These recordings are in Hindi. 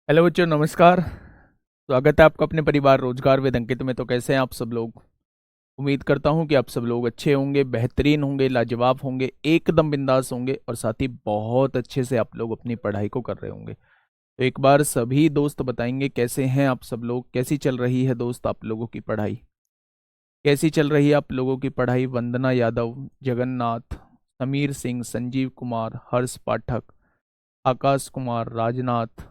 हेलो बच्चों, नमस्कार। स्वागत है आपका अपने परिवार रोजगार विद अंकित में। तो कैसे हैं आप सब लोग? उम्मीद करता हूं कि आप सब लोग अच्छे होंगे, बेहतरीन होंगे, लाजवाब होंगे, एकदम बिंदास होंगे और साथ ही बहुत अच्छे से आप लोग अपनी पढ़ाई को कर रहे होंगे। तो एक बार सभी दोस्त बताएंगे कैसे हैं आप सब लोग, कैसी चल रही है दोस्त आप लोगों की पढ़ाई, कैसी चल रही है आप लोगों की पढ़ाई। वंदना यादव, जगन्नाथ, समीर सिंह, संजीव कुमार, हर्ष पाठक, आकाश कुमार, राजनाथ,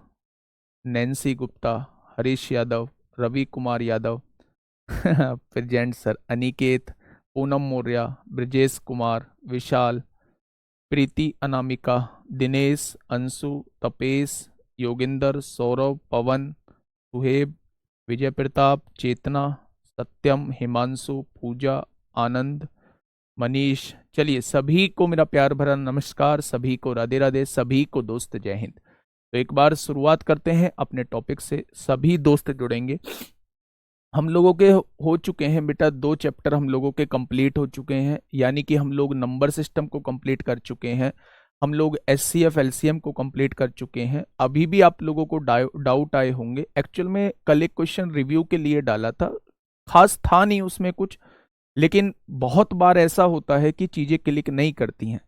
नैन्सी गुप्ता, हरीश यादव, रवि कुमार यादव, फिर जेंट सर अनिकेत, पूनम मौर्य, ब्रजेश कुमार, विशाल, प्रीति अनामिका, दिनेश, अंशु, तपेश, योगिंदर, सौरभ, पवन, सुहेब, विजय प्रताप, चेतना, सत्यम, हिमांशु, पूजा, आनंद, मनीष। चलिए, सभी को मेरा प्यार भरा नमस्कार, सभी को राधे राधे, सभी को दोस्त जय हिंद। तो एक बार शुरुआत करते हैं अपने टॉपिक से। सभी दोस्त जुड़ेंगे। हम लोगों के हो चुके हैं बेटा 2 चैप्टर हम लोगों के कंप्लीट हो चुके हैं, यानी कि हम लोग नंबर सिस्टम को कंप्लीट कर चुके हैं, हम लोग एचसीएफ एलसीएम को कंप्लीट कर चुके हैं। अभी भी आप लोगों को डाउट आए होंगे। एक्चुअल में कल एक क्वेश्चन रिव्यू के लिए डाला था, खास था नहीं उसमें कुछ, लेकिन बहुत बार ऐसा होता है कि चीजें क्लिक नहीं करती हैं।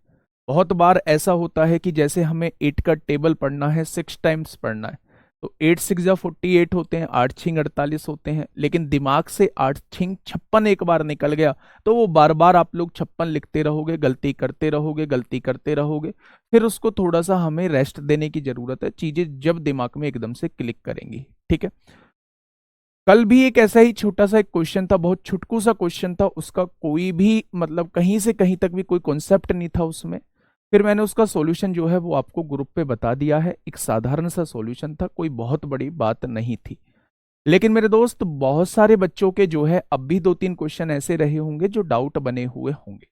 बहुत बार ऐसा होता है कि जैसे हमें 8 का टेबल पढ़ना है, 6 टाइम्स पढ़ना है, तो 8 6 जा 48 होते हैं, 8 छिंग 48 होते हैं, लेकिन दिमाग से 8 छिंग 56 एक बार निकल गया तो वो बार बार आप लोग 56 लिखते रहोगे, गलती करते रहोगे, गलती करते रहोगे। फिर उसको थोड़ा सा हमें रेस्ट देने की जरूरत है, चीजें जब दिमाग में एकदम से क्लिक करेंगी। ठीक है। कल भी एक ऐसा ही छोटा सा एक क्वेश्चन था, बहुत छुटकू सा क्वेश्चन था, उसका कोई भी मतलब कहीं से कहीं तक भी कोई कॉन्सेप्ट नहीं था उसमें। फिर मैंने उसका सॉल्यूशन जो है वो आपको ग्रुप पे बता दिया है। एक साधारण सा सॉल्यूशन था, कोई बहुत बड़ी बात नहीं थी। लेकिन मेरे दोस्त, बहुत सारे बच्चों के जो है अब भी 2-3 क्वेश्चन ऐसे रहे होंगे जो डाउट बने हुए होंगे।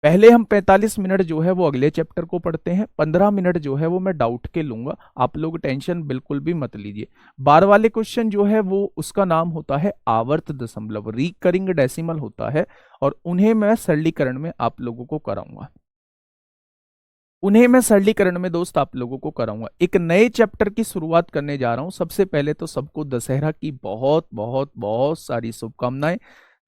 पहले हम 45 मिनट जो है वो अगले चैप्टर को पढ़ते हैं, 15 मिनट जो है वो मैं डाउट के लूंगा। आप लोग टेंशन बिल्कुल भी मत लीजिए। बार वाले क्वेश्चन जो है वो उसका नाम होता है आवर्त दशमलव, रिकरिंग डेसिमल होता है, और उन्हें मैं सरलीकरण में आप लोगों को कराऊंगा। उन्हें मैं सरलीकरण में दोस्त आप लोगों को कराऊंगा। एक नए चैप्टर की शुरुआत करने जा रहा हूं। सबसे पहले तो सबको दशहरा की बहुत बहुत बहुत सारी शुभकामनाएं।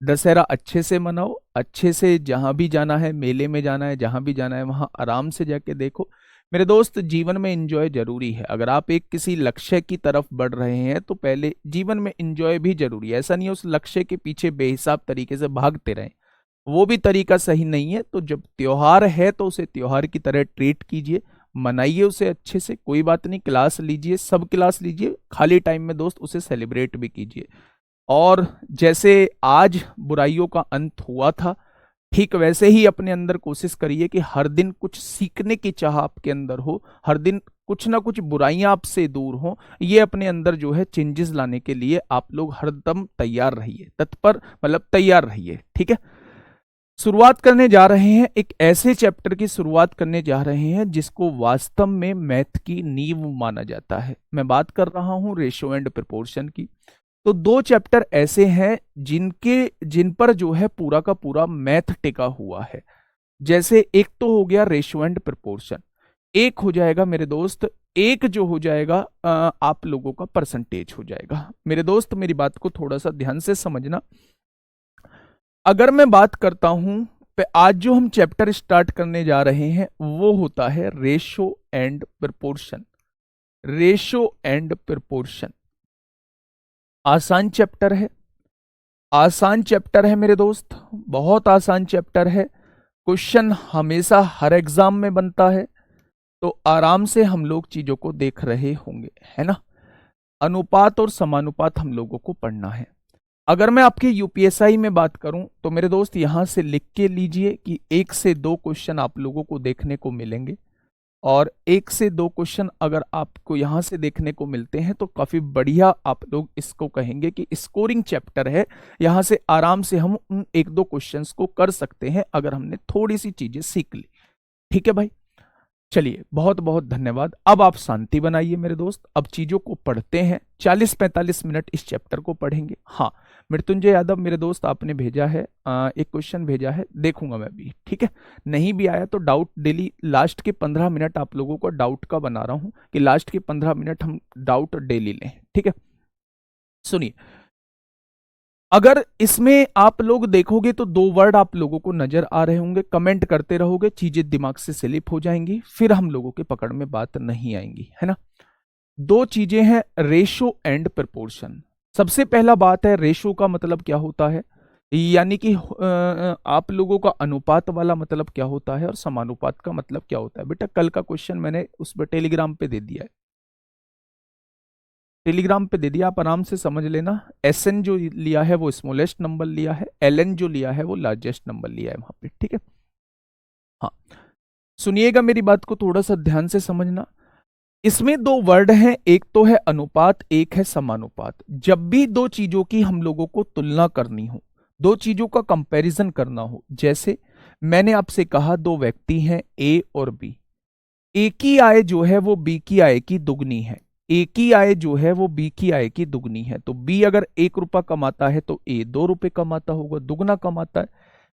दशहरा अच्छे से मनाओ, अच्छे से जहां भी जाना है, मेले में जाना है, जहां भी जाना है वहां आराम से जाके देखो। मेरे दोस्त, जीवन में एंजॉय जरूरी है। अगर आप एक किसी लक्ष्य की तरफ बढ़ रहे हैं तो पहले जीवन में एंजॉय भी जरूरी है। ऐसा नहीं है उस लक्ष्य के पीछे बेहिसाब तरीके से भागते रहें, वो भी तरीका सही नहीं है। तो जब त्योहार है तो उसे त्योहार की तरह ट्रीट कीजिए, मनाइए उसे अच्छे से। कोई बात नहीं, क्लास लीजिए, सब क्लास लीजिए, खाली टाइम में दोस्त उसे सेलिब्रेट भी कीजिए। और जैसे आज बुराइयों का अंत हुआ था, ठीक वैसे ही अपने अंदर कोशिश करिए कि हर दिन कुछ सीखने की चाह आपके अंदर हो, हर दिन कुछ ना कुछ बुराइयां आपसे दूर हो। ये अपने अंदर जो है चेंजेस लाने के लिए आप लोग हरदम तैयार रहिए, तत्पर मतलब तैयार रहिए। ठीक है। शुरुआत करने जा रहे हैं, एक ऐसे चैप्टर की शुरुआत करने जा रहे हैं जिसको वास्तव में मैथ की नींव माना जाता है। मैं बात कर रहा हूं रेशो एंड प्रोपोर्शन की। तो 2 चैप्टर ऐसे हैं जिन पर जो है पूरा का पूरा मैथ टिका हुआ है। जैसे एक तो हो गया रेशो एंड प्रोपोर्शन, एक हो जाएगा मेरे दोस्त, एक जो हो जाएगा आप लोगों का परसेंटेज हो जाएगा। मेरे दोस्त, मेरी बात को थोड़ा सा ध्यान से समझना। अगर मैं बात करता हूं, आज जो हम चैप्टर स्टार्ट करने जा रहे हैं वो होता है ratio and proportion. Ratio and proportion आसान चैप्टर है, आसान चैप्टर है मेरे दोस्त, बहुत आसान चैप्टर है। क्वेश्चन हमेशा हर एग्जाम में बनता है, तो आराम से हम लोग चीजों को देख रहे होंगे, है ना। अनुपात और समानुपात हम लोगों को पढ़ना है। अगर मैं आपके यूपीएसआई में बात करूं तो मेरे दोस्त यहां से लिख के लीजिए कि 1 से 2 क्वेश्चन आप लोगों को देखने को मिलेंगे, और 1 से 2 क्वेश्चन अगर आपको यहां से देखने को मिलते हैं तो काफी बढ़िया आप लोग इसको कहेंगे कि स्कोरिंग चैप्टर है। यहां से आराम से हम उन 1-2 क्वेश्चंस को कर सकते हैं अगर हमने थोड़ी सी चीजें सीख ली। ठीक है भाई। चलिए बहुत बहुत धन्यवाद। अब आप शांति बनाइए मेरे दोस्त, अब चीजों को पढ़ते हैं। 40-45 मिनट इस चैप्टर को पढ़ेंगे। हाँ, मृत्युंजय यादव मेरे दोस्त आपने भेजा है, एक क्वेश्चन भेजा है, देखूंगा मैं भी, ठीक है। नहीं भी आया तो डाउट डेली लास्ट के 15 मिनट आप लोगों को डाउट का बना रहा हूं कि लास्ट के 15 मिनट हम डाउट डेली लें, ठीक है। सुनिए, अगर इसमें आप लोग देखोगे तो दो वर्ड आप लोगों को नजर आ रहे होंगे, कमेंट करते रहोगे, चीजें दिमाग से स्लिप हो जाएंगी, फिर हम लोगों के पकड़ में बात नहीं आएंगी, है ना। दो चीजें हैं, रेशो एंड प्रपोर्शन। सबसे पहला बात है, रेशो का मतलब क्या होता है, यानी कि आप लोगों का अनुपात वाला मतलब क्या होता है और समानुपात का मतलब क्या होता है। बेटा कल का क्वेश्चन मैंने उस पर टेलीग्राम पे दे दिया है, टेलीग्राम पे दे दिया, आप आराम से समझ लेना। एसएन जो लिया है वो स्मॉलेस्ट नंबर लिया है, एलएन जो लिया है वो लार्जेस्ट नंबर लिया है वहां पे, ठीक है। हाँ, सुनिएगा मेरी बात को थोड़ा सा ध्यान से समझना। इसमें दो वर्ड हैं, एक तो है अनुपात, एक है समानुपात। जब भी दो चीजों की हम लोगों को तुलना करनी हो, दो चीजों का कंपैरिजन करना हो, जैसे मैंने आपसे कहा दो व्यक्ति हैं ए और बी, ए की आय जो है वो बी की आय की दुगनी है, ए की आय जो है वो बी की आय की दुगनी है। तो बी अगर 1 रुपया कमाता है तो ए 2 रुपए कमाता होगा, दुगना कमाता है।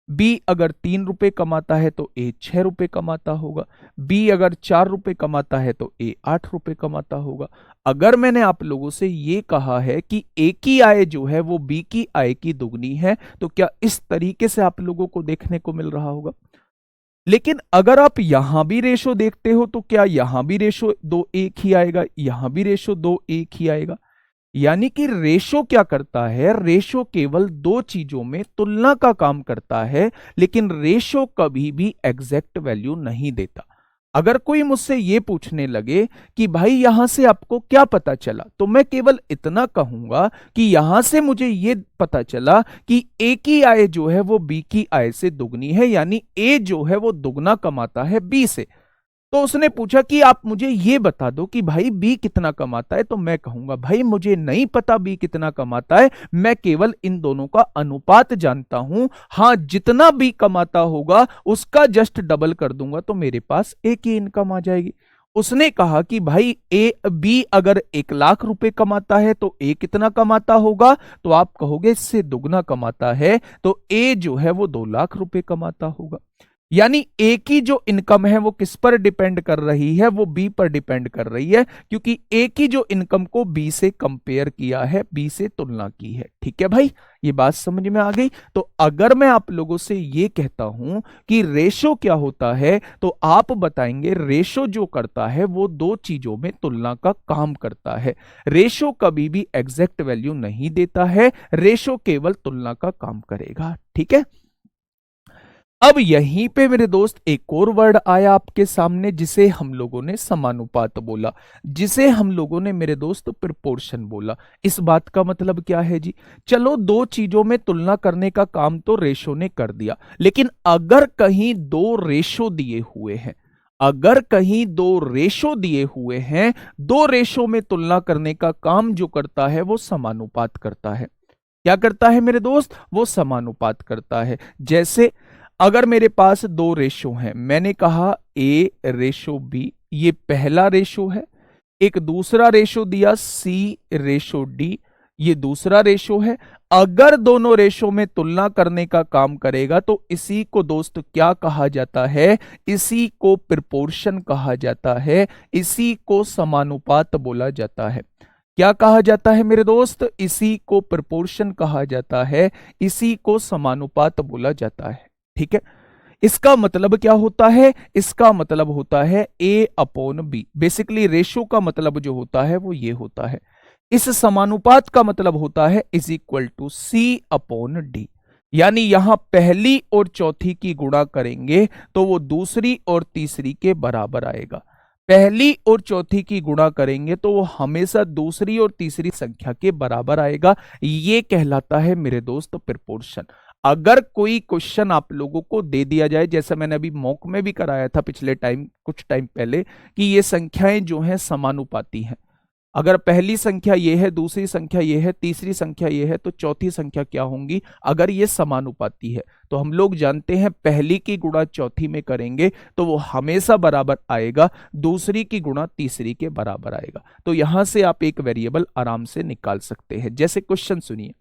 बी अगर 3 रुपए कमाता है तो ए 6 रुपए कमाता होगा। बी अगर 4 रुपए कमाता है तो ए 8 रुपए कमाता होगा। अगर मैंने आप लोगों से ये कहा है कि ए की आय जो है वो बी की आय की दुगनी है, तो क्या इस तरीके से आप लोगों को देखने को मिल रहा होगा। लेकिन अगर आप यहां भी रेशो देखते हो तो क्या यहां भी रेशो दो एक ही आएगा, यहां भी रेशो दो एक ही आएगा। यानी कि रेशो क्या करता है, रेशो केवल दो चीजों में तुलना का काम करता है, लेकिन रेशो कभी भी एग्जैक्ट वैल्यू नहीं देता। अगर कोई मुझसे ये पूछने लगे कि भाई यहां से आपको क्या पता चला, तो मैं केवल इतना कहूंगा कि यहां से मुझे ये पता चला कि ए की आय जो है वो बी की आय से दुगनी है, यानी ए जो है वो दुगना कमाता है बी से। तो उसने पूछा कि आप मुझे ये बता दो कि भाई बी कितना कमाता है, तो मैं कहूंगा भाई मुझे नहीं पता बी कितना कमाता है, मैं केवल इन दोनों का अनुपात जानता हूं। हां, जितना बी कमाता होगा उसका जस्ट डबल कर दूंगा तो मेरे पास ए की इनकम आ जाएगी। उसने कहा कि भाई ए बी अगर 1 लाख रुपए कमाता है तो ए कितना कमाता होगा, तो आप कहोगे इससे दुगना कमाता है, तो ए जो है वो 2 लाख रुपए कमाता होगा। यानी ए की जो इनकम है वो किस पर डिपेंड कर रही है, वो बी पर डिपेंड कर रही है, क्योंकि ए की जो इनकम को बी से कंपेयर किया है, बी से तुलना की है। ठीक है भाई, ये बात समझ में आ गई। तो अगर मैं आप लोगों से ये कहता हूं कि रेशो क्या होता है, तो आप बताएंगे रेशो जो करता है वो दो चीजों में तुलना का काम करता है। रेशो कभी भी एग्जैक्ट वैल्यू नहीं देता है, रेशो केवल तुलना का काम करेगा। ठीक है, अब यहीं पे मेरे दोस्त एक और वर्ड आया आपके सामने, जिसे हम लोगों ने समानुपात बोला, जिसे हम लोगों ने मेरे दोस्त प्रोपोर्शन बोला। इस बात का मतलब क्या है जी, चलो दो चीजों में तुलना करने का काम तो रेशो ने कर दिया, लेकिन अगर कहीं दो रेशो दिए हुए हैं, अगर कहीं दो रेशो दिए हुए हैं, दो रेशो में तुलना करने का काम जो करता है वो समानुपात करता है। क्या करता है मेरे दोस्त, वो समानुपात करता है। जैसे अगर मेरे पास दो रेशो हैं, मैंने कहा ए रेशो बी, ये पहला रेशो है। एक दूसरा रेशो दिया सी रेशो डी, ये दूसरा रेशो है। अगर दोनों रेशो में तुलना करने का काम करेगा तो इसी को दोस्त क्या कहा जाता है, इसी को प्रोपोर्शन कहा जाता है, इसी को समानुपात बोला जाता है। क्या कहा जाता है मेरे दोस्त, इसी को प्रोपोर्शन कहा जाता है, इसी को समानुपात बोला जाता है। ठीक है, इसका मतलब क्या होता है, इसका मतलब होता है ए अपॉन बी। बेसिकली रेशो का मतलब जो होता है वो ये होता है। इस समानुपात का मतलब होता है is equal to C upon D. यानी यहां पहली और चौथी की गुणा करेंगे तो वो दूसरी और तीसरी के बराबर आएगा। पहली और चौथी की गुणा करेंगे तो वो हमेशा दूसरी और तीसरी संख्या के बराबर आएगा। ये कहलाता है मेरे दोस्त प्रोपोर्शन। अगर कोई क्वेश्चन आप लोगों को दे दिया जाए, जैसा मैंने अभी मॉक में भी कराया था पिछले टाइम, कुछ टाइम पहले, कि ये संख्याएं जो हैं समानुपाती हैं, अगर पहली संख्या ये है, दूसरी संख्या ये है, तीसरी संख्या ये है, तो चौथी संख्या क्या होंगी अगर ये समानुपाती है? तो हम लोग जानते हैं पहली की गुणा चौथी में करेंगे तो वो हमेशा बराबर आएगा, दूसरी की गुणा तीसरी के बराबर आएगा। तो यहां से आप एक वेरिएबल आराम से निकाल सकते हैं। जैसे क्वेश्चन सुनिए,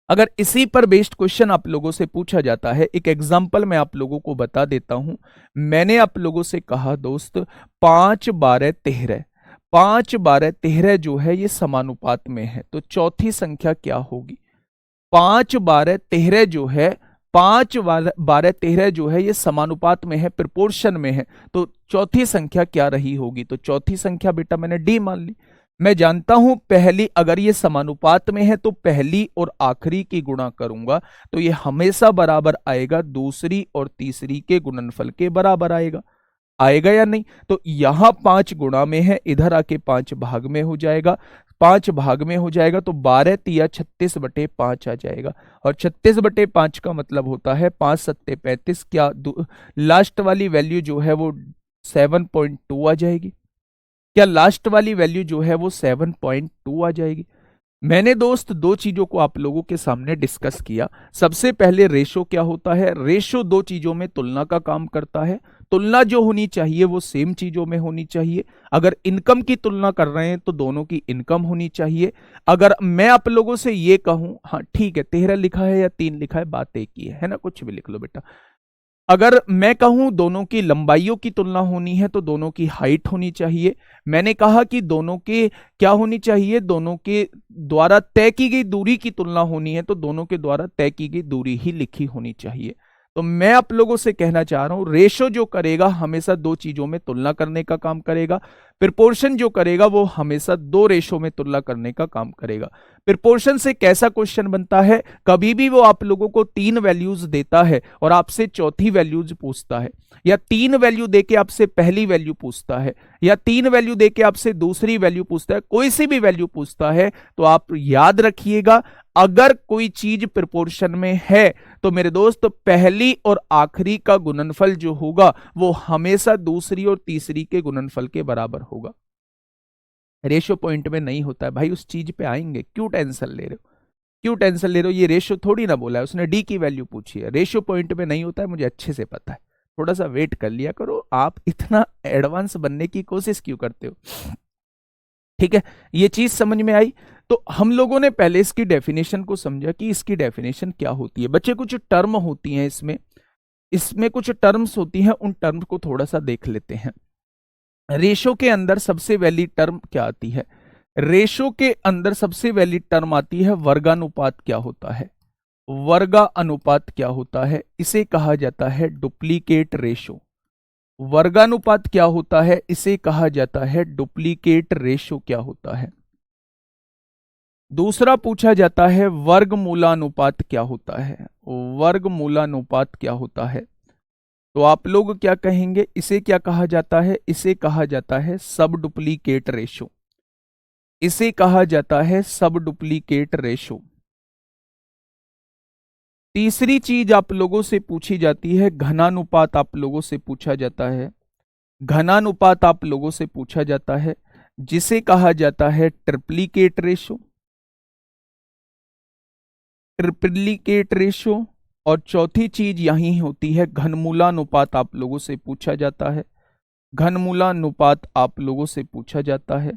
अगर इसी पर बेस्ड क्वेश्चन आप लोगों से पूछा जाता है, एक एग्जांपल मैं आप लोगों को बता देता हूं। मैंने आप लोगों से कहा दोस्त 5 12 13, 5 12 13 जो है ये समानुपात में है, तो चौथी संख्या क्या होगी? 5 12 13 जो है, 5 12 13 जो है ये समानुपात में है, प्रोपोर्शन में है, तो चौथी संख्या क्या रही होगी? तो चौथी संख्या बेटा मैंने डी मान ली। मैं जानता हूं पहली, अगर ये समानुपात में है तो पहली और आखिरी की गुणा करूंगा तो ये हमेशा बराबर आएगा, दूसरी और तीसरी के गुणनफल के बराबर आएगा। आएगा या नहीं? तो यहां 5 गुणा में है, इधर आके 5 भाग में हो जाएगा, 5 भाग में हो जाएगा तो 12 तिया 36/5 आ जाएगा। और 36/5 का मतलब होता है 5 सत्ते 35, क्या लास्ट वाली वैल्यू जो है वो 7.2 आ जाएगी? क्या लास्ट वाली वैल्यू जो है वो 7.2 आ जाएगी? मैंने दोस्त दो चीजों को आप लोगों के सामने डिस्कस किया। सबसे पहले रेशो क्या होता है? रेशो दो चीजों में तुलना का काम करता है। तुलना जो होनी चाहिए वो सेम चीजों में होनी चाहिए। अगर इनकम की तुलना कर रहे हैं तो दोनों की इनकम होनी चाहिए। अगर मैं आप लोगों से ये कहूं, हाँ ठीक है 13 लिखा है या 3 लिखा है, बात एक ही है ना, कुछ भी लिख लो बेटा। अगर मैं कहूं दोनों की लंबाइयों की तुलना होनी है तो दोनों की हाइट होनी चाहिए। मैंने कहा कि दोनों के क्या होनी चाहिए? दोनों के द्वारा तय की गई दूरी की तुलना होनी है तो दोनों के द्वारा तय की गई दूरी ही लिखी होनी चाहिए। तो मैं आप लोगों से कहना चाह रहा हूं रेशो जो करेगा हमेशा दो चीजों में तुलना करने का काम करेगा। प्रोपोर्शन जो करेगा वो हमेशा दो रेशो में तुलना करने का काम करेगा। प्रोपोर्शन से कैसा क्वेश्चन बनता है? कभी भी वो आप लोगों को 3 वैल्यूज देता है और आपसे चौथी वैल्यूज पूछता है, या 3 वैल्यू देके आपसे पहली वैल्यू पूछता है, या 3 वैल्यू देके आपसे दूसरी वैल्यू पूछता है, कोई सी भी वैल्यू पूछता है तो आप याद रखिएगा अगर कोई चीज प्रोपोर्शन में है तो मेरे दोस्त पहली और आखिरी का गुणनफल जो होगा वो हमेशा दूसरी और तीसरी के गुणनफल के बराबर होगा। रेशो पॉइंट में नहीं होता है भाई, उस चीज पे आएंगे, क्यों टेंशन ले रहे हो? क्यों टेंशन ले रहे हो? ये रेशो थोड़ी ना बोला है उसने, डी की वैल्यू पूछी है। रेशो पॉइंट में नहीं होता है, मुझे अच्छे से पता है। थोड़ा सा वेट कर लिया करो, आप इतना एडवांस बनने की कोशिश क्यों करते हो? ठीक है, ये चीज समझ में आई। तो हम लोगों ने पहले इसकी डेफिनेशन को समझा कि इसकी डेफिनेशन क्या होती है। बच्चे कुछ टर्म होती हैं इसमें, इसमें कुछ टर्म्स होती हैं, उन टर्म को थोड़ा सा देख लेते हैं। रेशो के अंदर सबसे वैलिड टर्म क्या आती है? रेशो के अंदर सबसे वैलिड टर्म आती है वर्गानुपात। क्या होता है? वर्गा अनुपात क्या होता है? इसे कहा जाता है डुप्लीकेट रेशो। वर्गानुपात क्या होता है? इसे कहा जाता है डुप्लीकेट रेशो। क्या होता है? दूसरा पूछा जाता है वर्गमूलानुपात क्या होता है? वर्गमूलानुपात क्या होता है? तो आप लोग क्या कहेंगे? इसे क्या कहा जाता है? इसे कहा जाता है सब डुप्लीकेट रेशो। इसे कहा जाता है सब डुप्लीकेट रेशो। तीसरी चीज आप लोगों से पूछी जाती है घनानुपात। आप लोगों से पूछा जाता है घनानुपात, आप लोगों से पूछा जाता है, जिसे कहा जाता है ट्रिप्लीकेट रेशो। Triplicate ratio. और चौथी चीज यही होती है घनमूलानुपात। आप लोगों से पूछा जाता है घनमूलानुपात, आप लोगों से पूछा जाता है,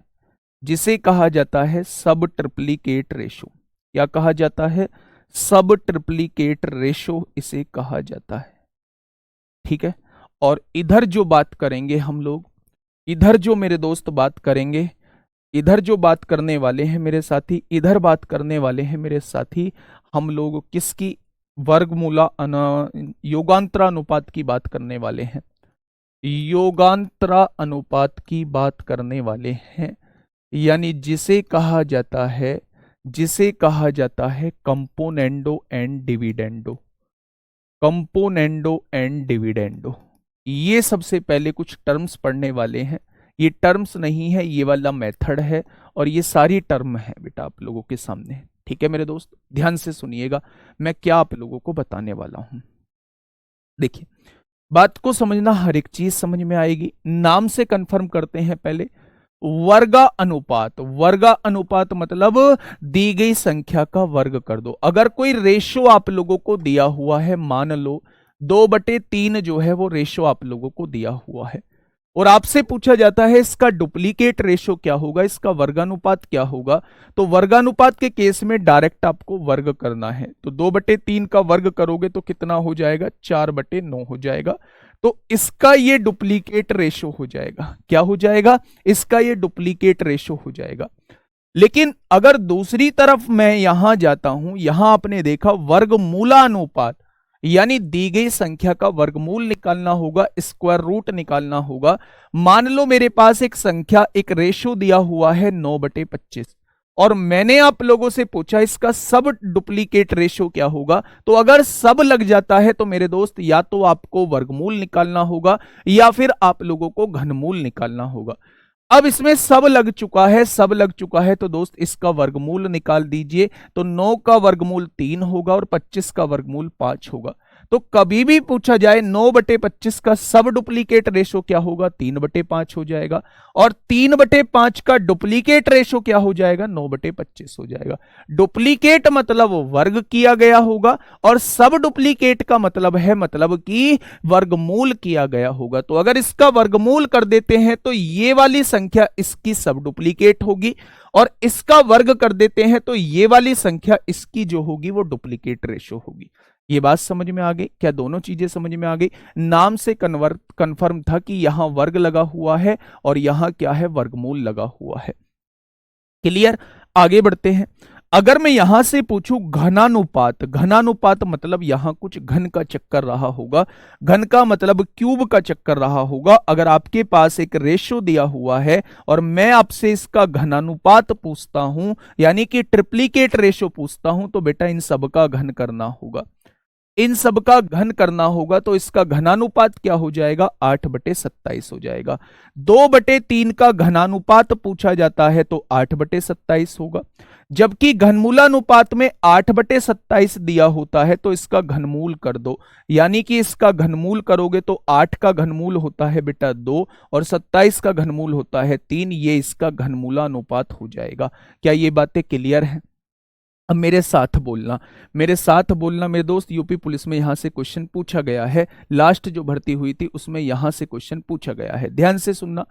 जिसे कहा जाता है सब ट्रिप्लीकेट रेशो। क्या कहा जाता है? सब ट्रिप्लीकेट रेशो इसे कहा जाता है। ठीक है, और इधर जो बात करेंगे हम लोग, इधर जो मेरे दोस्त बात करेंगे, इधर जो बात करने वाले हैं मेरे साथी, इधर बात करने वाले हैं मेरे साथी, हम लोग किसकी? वर्गमूला योगांतरा अनुपात की बात करने वाले हैं। योगांतरा अनुपात की बात करने वाले हैं, यानी जिसे कहा जाता है componendo and dividendo. Componendo and dividendo, ये सबसे पहले कुछ टर्म्स पढ़ने वाले हैं। ये टर्म्स नहीं है, ये वाला मेथड है, और ये सारी टर्म है बेटा आप लोगों के सामने। ठीक है मेरे दोस्त, ध्यान से सुनिएगा मैं क्या आप लोगों को बताने वाला हूं। देखिए, बात को समझना, हर एक चीज समझ में आएगी। नाम से कंफर्म करते हैं पहले। वर्गा अनुपात। वर्गा अनुपात मतलब दी गई संख्या का वर्ग कर दो। अगर कोई रेशो आप लोगों को दिया हुआ है, मान लो 2/3 जो है वो रेशो आप लोगों को दिया हुआ है, और आपसे पूछा जाता है इसका डुप्लीकेट रेशो क्या होगा, इसका वर्गानुपात क्या होगा, तो वर्गानुपात के केस में डायरेक्ट आपको वर्ग करना है। तो 2/3 का वर्ग करोगे तो कितना हो जाएगा, 4/9 हो जाएगा। तो इसका ये डुप्लीकेट रेशो हो जाएगा। क्या हो जाएगा, इसका ये डुप्लीकेट रेशो हो जाएगा। लेकिन अगर दूसरी तरफ मैं यहां जाता हूं, यहां आपने देखा वर्गमूलानुपात, यानी दी गई संख्या का वर्गमूल निकालना होगा, स्क्वायर रूट निकालना होगा। मान लो मेरे पास एक संख्या, एक रेशो दिया हुआ है 9/25, और मैंने आप लोगों से पूछा इसका सब डुप्लीकेट रेशो क्या होगा। तो अगर सब लग जाता है तो मेरे दोस्त या तो आपको वर्गमूल निकालना होगा या फिर आप लोगों को घनमूल निकालना होगा। अब इसमें सब लग चुका है, सब लग चुका है, तो दोस्त इसका वर्गमूल निकाल दीजिए। तो 9 का वर्गमूल 3 होगा और 25 का वर्गमूल 5 होगा। तो कभी भी पूछा जाए 9/25 का सब डुप्लीकेट रेशो क्या होगा, 3/5 हो जाएगा। और 3/5 का डुप्लीकेट रेशो क्या हो जाएगा, 9/25 हो जाएगा। डुप्लीकेट मतलब वर्ग किया गया होगा, और सब डुप्लीकेट का मतलब है मतलब कि वर्गमूल किया गया होगा। तो अगर इसका वर्गमूल कर देते हैं तो ये वाली संख्या इसकी सब डुप्लीकेट होगी, और इसका वर्ग कर देते हैं तो ये वाली संख्या इसकी जो होगी वो डुप्लीकेट रेशो होगी। ये बात समझ में आ गई क्या, दोनों चीजें समझ में आ गई। नाम से कन्फर्म था कि यहां वर्ग लगा हुआ है और यहां क्या है, वर्गमूल लगा हुआ है। क्लियर, आगे बढ़ते हैं। अगर मैं यहां से पूछूं घनानुपात, घनानुपात मतलब यहां कुछ घन का चक्कर रहा होगा, घन का मतलब क्यूब का चक्कर रहा होगा। अगर आपके पास एक रेशो दिया हुआ है और मैं आपसे इसका घनानुपात पूछता हूं, यानी कि ट्रिप्लीकेट रेशो पूछता हूं, तो बेटा इन सब का घन करना होगा। इन सब का घन करना होगा तो इसका घनानुपात क्या हो जाएगा, 8/27 हो जाएगा। 2/3 का घनानुपात पूछा जाता है तो 8/27 होगा। जबकि घनमूलानुपात में 8/27 दिया होता है तो इसका घनमूल कर दो, यानी कि इसका घनमूल करोगे तो 8 का घनमूल होता है बेटा 2 और 27 का घनमूल होता है 3। ये इसका घनमूलानुपात हो जाएगा। क्या ये बातें क्लियर हैं? अब मेरे साथ बोलना, मेरे साथ बोलना मेरे दोस्त। यूपी पुलिस में यहां से क्वेश्चन पूछा गया है, लास्ट जो भर्ती हुई थी उसमें यहां से क्वेश्चन पूछा गया है, ध्यान से सुनना।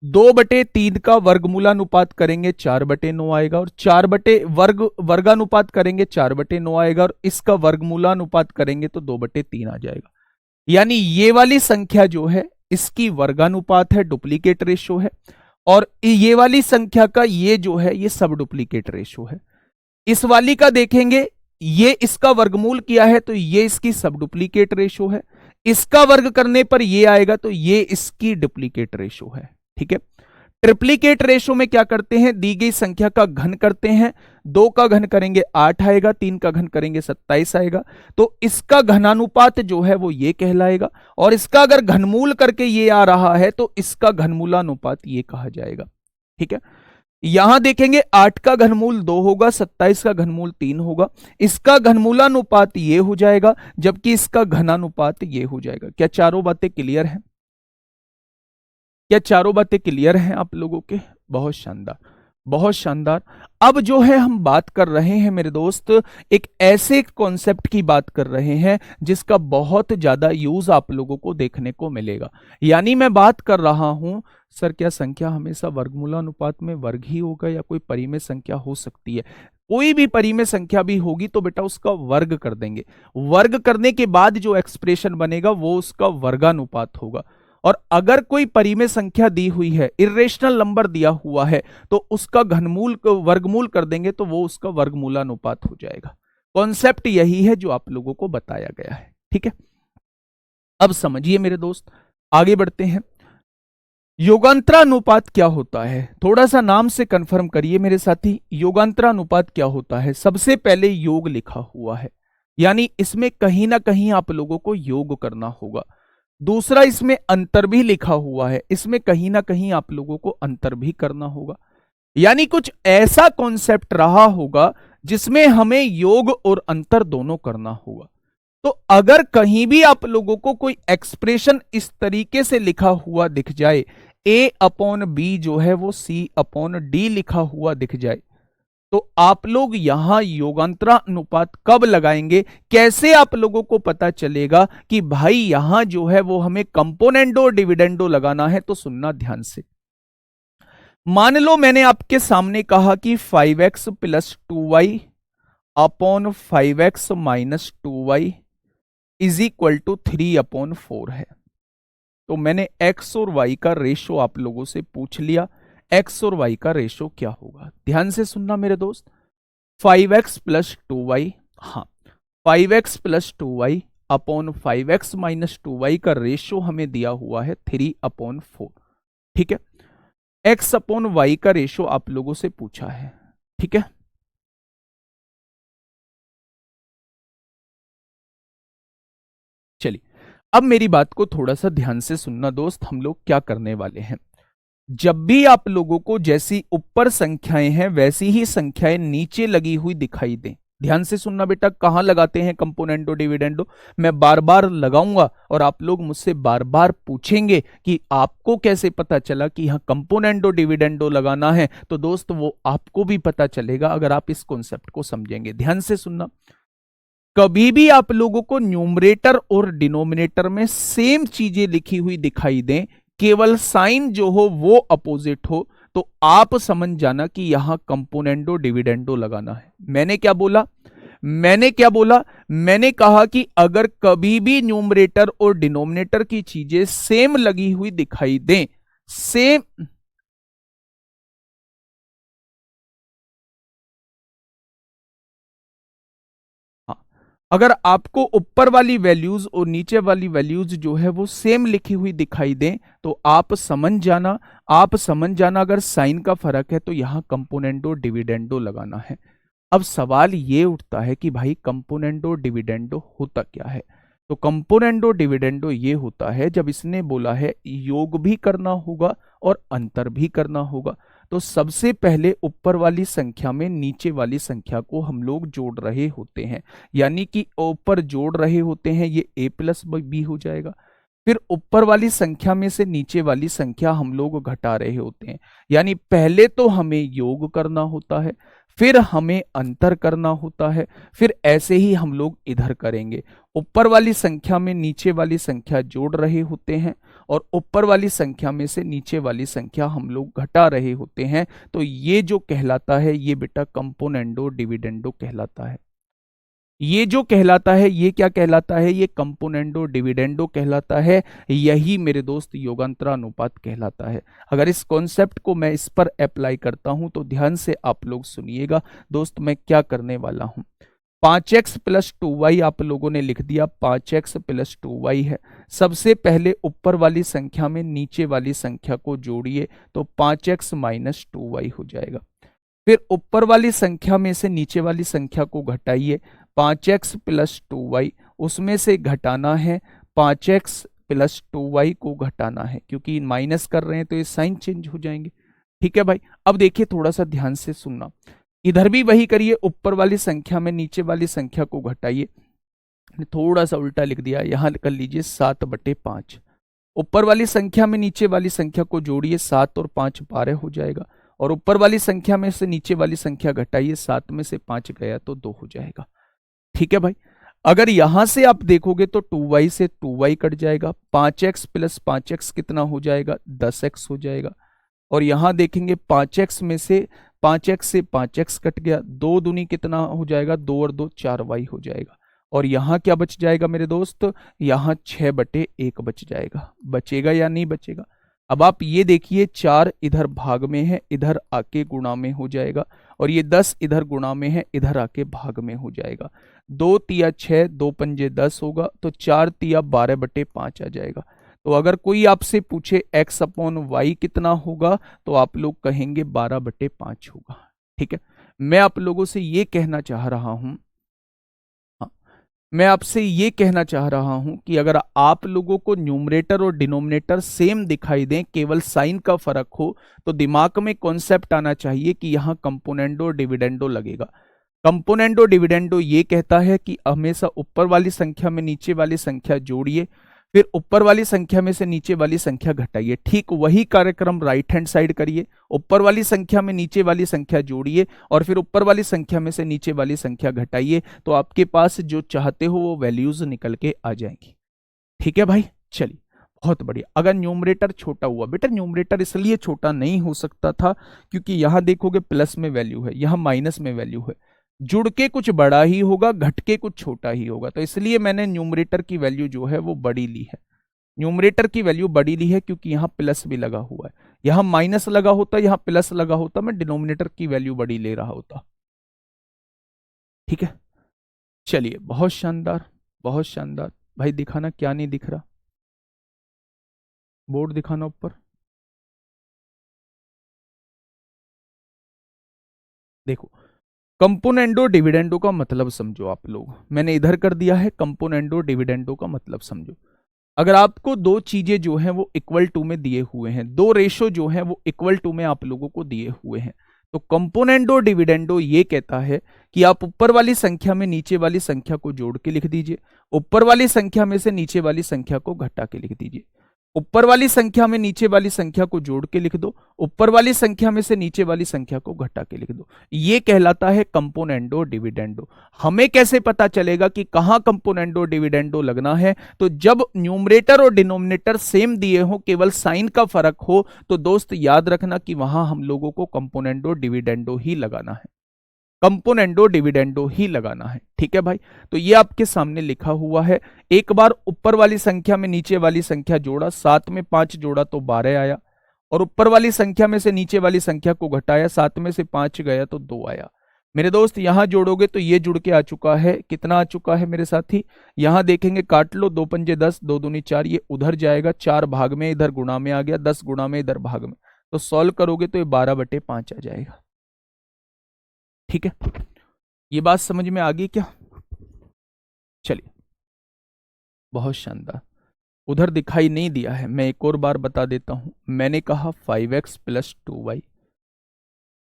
2/3 का वर्गमूलानुपात करेंगे 4/9 आएगा, और वर्गानुपात करेंगे 4/9 आएगा, और इसका वर्गमूलानुपात करेंगे तो 2/3 आ जाएगा। यानी ये वाली संख्या जो है इसकी वर्गानुपात है, डुप्लीकेट रेशो है, और ये वाली संख्या का ये जो है ये सब डुप्लीकेट रेशो है। इस वाली का देखेंगे, ये इसका वर्गमूल किया है तो ये इसकी सब डुप्लीकेट रेशो है। इसका वर्ग करने पर ये आएगा तो ये इसकी डुप्लीकेट रेशो है। ठीक है, ट्रिप्लीकेट रेशो में क्या करते हैं, दी गई संख्या का घन करते हैं। 2 का घन करेंगे 8 आएगा, 3 का घन करेंगे 27 आएगा। तो इसका घनानुपात जो है वो ये कहलाएगा, और इसका अगर घनमूल करके ये आ रहा है तो इसका घनमूलानुपात ये कहा जाएगा। ठीक है, यहां देखेंगे 8 का घनमूल 2 होगा, 27 का घनमूल 3 होगा। इसका घनमूलानुपात ये हो जाएगा, जबकि इसका घनानुपात ये हो जाएगा। क्या चारों बातें क्लियर हैं? क्या चारों बातें क्लियर हैं आप लोगों के? बहुत शानदार, बहुत शानदार। अब जो है हम बात कर रहे हैं मेरे दोस्त, एक ऐसे कॉन्सेप्ट की बात कर रहे हैं जिसका बहुत ज्यादा यूज आप लोगों को देखने को मिलेगा। यानी मैं बात कर रहा हूं, सर क्या संख्या हमेशा वर्गमूलानुपात में वर्ग ही होगा या कोई परिमेय संख्या हो सकती है? कोई भी परिमेय संख्या भी होगी तो बेटा उसका वर्ग कर देंगे। वर्ग करने के बाद जो एक्सप्रेशन बनेगा वो उसका वर्गानुपात होगा। और अगर कोई परिमेय संख्या दी हुई है, इर्रेशनल नंबर दिया हुआ है, तो उसका घनमूल वर्गमूल कर देंगे तो वो उसका वर्गमूलानुपात हो जाएगा। कॉन्सेप्ट यही है जो आप लोगों को बताया गया है। ठीक है, अब समझिए मेरे दोस्त, आगे बढ़ते हैं। योगांतरानुपात क्या होता है, थोड़ा सा नाम से कंफर्म करिए मेरे साथी। योगांतरानुपात क्या होता है? सबसे पहले योग लिखा हुआ है, यानी इसमें कहीं ना कहीं आप लोगों को योग करना होगा। दूसरा, इसमें अंतर भी लिखा हुआ है, इसमें कहीं ना कहीं आप लोगों को अंतर भी करना होगा। यानी कुछ ऐसा कॉन्सेप्ट रहा होगा जिसमें हमें योग और अंतर दोनों करना होगा। तो अगर कहीं भी आप लोगों को कोई एक्सप्रेशन इस तरीके से लिखा हुआ दिख जाए, a अपॉन बी जो है वो c अपॉन डी लिखा हुआ दिख जाए, तो आप लोग यहां योगांतरा अनुपात कब लगाएंगे? कैसे आप लोगों को पता चलेगा कि भाई यहां जो है वो हमें कंपोनेंडो डिविडेंडो लगाना है? तो सुनना ध्यान से। मान लो मैंने आपके सामने कहा कि 5x plus 2y upon 5x minus 2y is equal to 3/4 है। तो मैंने x और y का रेशो आप लोगों से पूछ लिया, x और y का रेशो क्या होगा? ध्यान से सुनना मेरे दोस्त। 5x प्लस 2y, हाँ 5x plus 2y upon 5x minus 2y का रेशो हमें दिया हुआ है 3/4। ठीक है, x अपॉन y का रेशो आप लोगों से पूछा है। ठीक है, चलिए अब मेरी बात को थोड़ा सा ध्यान से सुनना दोस्त। हम लोग क्या करने वाले हैं, जब भी आप लोगों को जैसी ऊपर संख्याएं हैं वैसी ही संख्याएं नीचे लगी हुई दिखाई दें, ध्यान से सुनना बेटा। कहां लगाते हैं कंपोनेंडो डिविडेंडो? मैं बार बार लगाऊंगा और आप लोग मुझसे बार बार पूछेंगे कि आपको कैसे पता चला कि यहां कंपोनेंडो डिविडेंडो लगाना है। तो दोस्त वो आपको भी पता चलेगा अगर आप इस कॉन्सेप्ट को समझेंगे। ध्यान से सुनना, कभी भी आप लोगों को न्यूमरेटर और डिनोमिनेटर में सेम चीजें लिखी हुई दिखाई दें, केवल साइन जो हो वो अपोजिट हो, तो आप समझ जाना कि यहां कंपोनेंडो डिविडेंडो लगाना है। मैंने क्या बोला? मैंने कहा कि अगर कभी भी न्यूमरेटर और डिनोमिनेटर की चीजें सेम लगी हुई दिखाई दें, सेम, अगर आपको ऊपर वाली वैल्यूज और नीचे वाली वैल्यूज जो है वो सेम लिखी हुई दिखाई दें, तो आप समझ जाना अगर साइन का फर्क है तो यहां कंपोनेंडो डिविडेंडो लगाना है। अब सवाल ये उठता है कि भाई कंपोनेंडो डिविडेंडो होता क्या है? तो कंपोनेंडो डिविडेंडो ये होता है जब इसने बोला है योग भी करना होगा और अंतर भी करना होगा, तो सबसे पहले ऊपर वाली संख्या में नीचे वाली संख्या को हम लोग जोड़ रहे होते हैं, यानी कि ऊपर जोड़ रहे होते हैं, ये a प्लस बी हो जाएगा। फिर ऊपर वाली संख्या में से नीचे वाली संख्या हम लोग घटा रहे होते हैं, यानी पहले तो हमें योग करना होता है, फिर हमें अंतर करना होता है, फिर ऐसे ही हम लोग इधर करेंगे। ऊपर वाली संख्या में नीचे वाली संख्या जोड़ रहे होते हैं और ऊपर वाली संख्या में से नीचे वाली संख्या हम लोग घटा रहे होते हैं। तो ये जो कहलाता है ये बेटा कंपोनेंडो डिविडेंडो कहलाता है। ये जो कहलाता है ये क्या कहलाता है? ये कंपोनेंडो डिविडेंडो कहलाता है। यही मेरे दोस्त योगांतरा अनुपात कहलाता है। अगर इस कॉन्सेप्ट को मैं इस पर अप्लाई करता हूं तो ध्यान से आप लोग सुनिएगा दोस्त, मैं क्या करने वाला हूं। 5x प्लस 2y आप लोगों ने लिख दिया, 5x प्लस 2y है। सबसे पहले ऊपर वाली संख्या में नीचे वाली संख्या को जोड़िए तो 5x माइनस 2y हो जाएगा। फिर ऊपर वाली संख्या में से नीचे वाली संख्या को घटाइए, 5x प्लस 2y, उसमें से घटाना है 5x प्लस 2y को घटाना है, क्योंकि माइनस कर रहे हैं तो ये साइन चेंज हो जाएंगे। ठीक है भाई, अब देखिए थोड़ा सा ध्यान से सुनना, इधर भी वही करिए, ऊपर वाली संख्या में नीचे वाली संख्या को घटाइए। थोड़ा सा उल्टा लिख दिया, यहां कर लीजिए 7/5। ऊपर वाली संख्या में नीचे वाली संख्या को जोड़िए, 7 और 5 12 हो जाएगा, और ऊपर वाली संख्या में से नीचे वाली संख्या घटाइए, 7 में से 5 गया तो 2 हो जाएगा। ठीक है भाई, अगर यहां से आप देखोगे तो 2y से 2y कट जाएगा, 5x प्लस 5x कितना हो जाएगा? 10x हो जाएगा। और यहां देखेंगे 5x में से 5x कट गया, 2 दूनी कितना हो जाएगा? 2 और 2 4y हो जाएगा। और यहां क्या बच जाएगा मेरे दोस्त? यहां 6/1 बच जाएगा। बचेगा या नहीं बचेगा? अब आप ये देखिए, 4 इधर भाग में है, इधर आके गुणा में हो जाएगा, और ये 10 इधर गुणा में है, इधर आके भाग में हो जाएगा। 2 तिया 6, 2 पंजे 10 होगा, तो 4 तिया 12/5 आ जाएगा। तो अगर कोई आपसे पूछे x अपॉन वाई कितना होगा, तो आप लोग कहेंगे 12/5 होगा। ठीक है, मैं आप लोगों से ये कहना चाह रहा हूं, मैं आपसे ये कहना चाह रहा हूं कि अगर आप लोगों को न्यूमरेटर और डिनोमिनेटर सेम दिखाई दें, केवल साइन का फर्क हो, तो दिमाग में कॉन्सेप्ट आना चाहिए कि यहां कंपोनेंडो डिविडेंडो लगेगा। कंपोनेंडो डिविडेंडो ये कहता है कि हमेशा ऊपर वाली संख्या में नीचे वाली संख्या जोड़िए, फिर ऊपर वाली संख्या में से नीचे वाली संख्या घटाइए। ठीक वही कार्यक्रम राइट हैंड साइड करिए, ऊपर वाली संख्या में नीचे वाली संख्या जोड़िए और फिर ऊपर वाली संख्या में से नीचे वाली संख्या घटाइए, तो आपके पास जो चाहते हो वो वैल्यूज निकल के आ जाएंगी। ठीक है भाई, चलिए बहुत बढ़िया। अगर न्यूमरेटर छोटा हुआ, बेटा न्यूमरेटर इसलिए छोटा नहीं हो सकता था क्योंकि यहां देखोगे प्लस में वैल्यू है, यहां माइनस में वैल्यू है, जुड़ के कुछ बड़ा ही होगा, घट के कुछ छोटा ही होगा, तो इसलिए मैंने न्यूमरेटर की वैल्यू जो है वो बड़ी ली है। न्यूमरेटर की वैल्यू बड़ी ली है क्योंकि यहां प्लस भी लगा हुआ है, यहां माइनस लगा होता, यहां प्लस लगा होता, मैं डिनोमिनेटर की वैल्यू बड़ी ले रहा होता। ठीक है, चलिए बहुत शानदार, बहुत शानदार। भाई दिखाना क्या नहीं दिख रहा, बोर्ड दिखाना ऊपर। देखो, कंपोनेंडो डिविडेंडो का मतलब समझो आप लोग, मैंने इधर कर दिया है, कंपोनेंडो डिविडेंडो का मतलब समझो। अगर आपको दो चीजें जो हैं वो इक्वल टू में दिए हुए हैं, दो रेशो जो हैं वो इक्वल टू में आप लोगों को दिए हुए हैं, तो कंपोनेंडो डिविडेंडो ये कहता है कि आप ऊपर वाली संख्या में नीचे वाली संख्या को जोड़ के लिख दीजिए, ऊपर वाली संख्या में से नीचे वाली संख्या को घटा के लिख दीजिए, ऊपर वाली संख्या में नीचे वाली संख्या को जोड़ के लिख दो, ऊपर वाली संख्या में से नीचे वाली संख्या को घटा के लिख दो। ये कहलाता है कंपोनेंडो डिविडेंडो। हमें कैसे पता चलेगा कि कहां कंपोनेंडो डिविडेंडो लगना है? तो जब न्यूमरेटर और डिनोमिनेटर सेम दिए हो, केवल साइन का फर्क हो, तो दोस्त याद रखना कि वहां हम लोगों को कंपोनेंडो डिविडेंडो ही लगाना है, कंपोनेंडो डिविडेंडो ही लगाना है। ठीक है भाई, तो ये आपके सामने लिखा हुआ है। एक बार ऊपर वाली संख्या में नीचे वाली संख्या जोड़ा, 7 में 5 जोड़ा तो 12 आया, और ऊपर वाली संख्या में से नीचे वाली संख्या को घटाया, 7 में से 5 गया तो 2 आया। मेरे दोस्त यहां जोड़ोगे तो ये जुड़ के आ चुका है, कितना आ चुका है मेरे साथी? यहां देखेंगे, काट लो, 2 पंजे 10, 2 दूनी 4, ये उधर जाएगा, 4 भाग में इधर गुणा में आ गया, 10 गुणा में इधर भाग में, तो सॉल्व करोगे तो ये 12/5 आ जाएगा। ठीक है, ये बात समझ में आ गई क्या? चलिए बहुत शानदार। उधर दिखाई नहीं दिया है, मैं एक और बार बता देता हूं। मैंने कहा 5x + 2y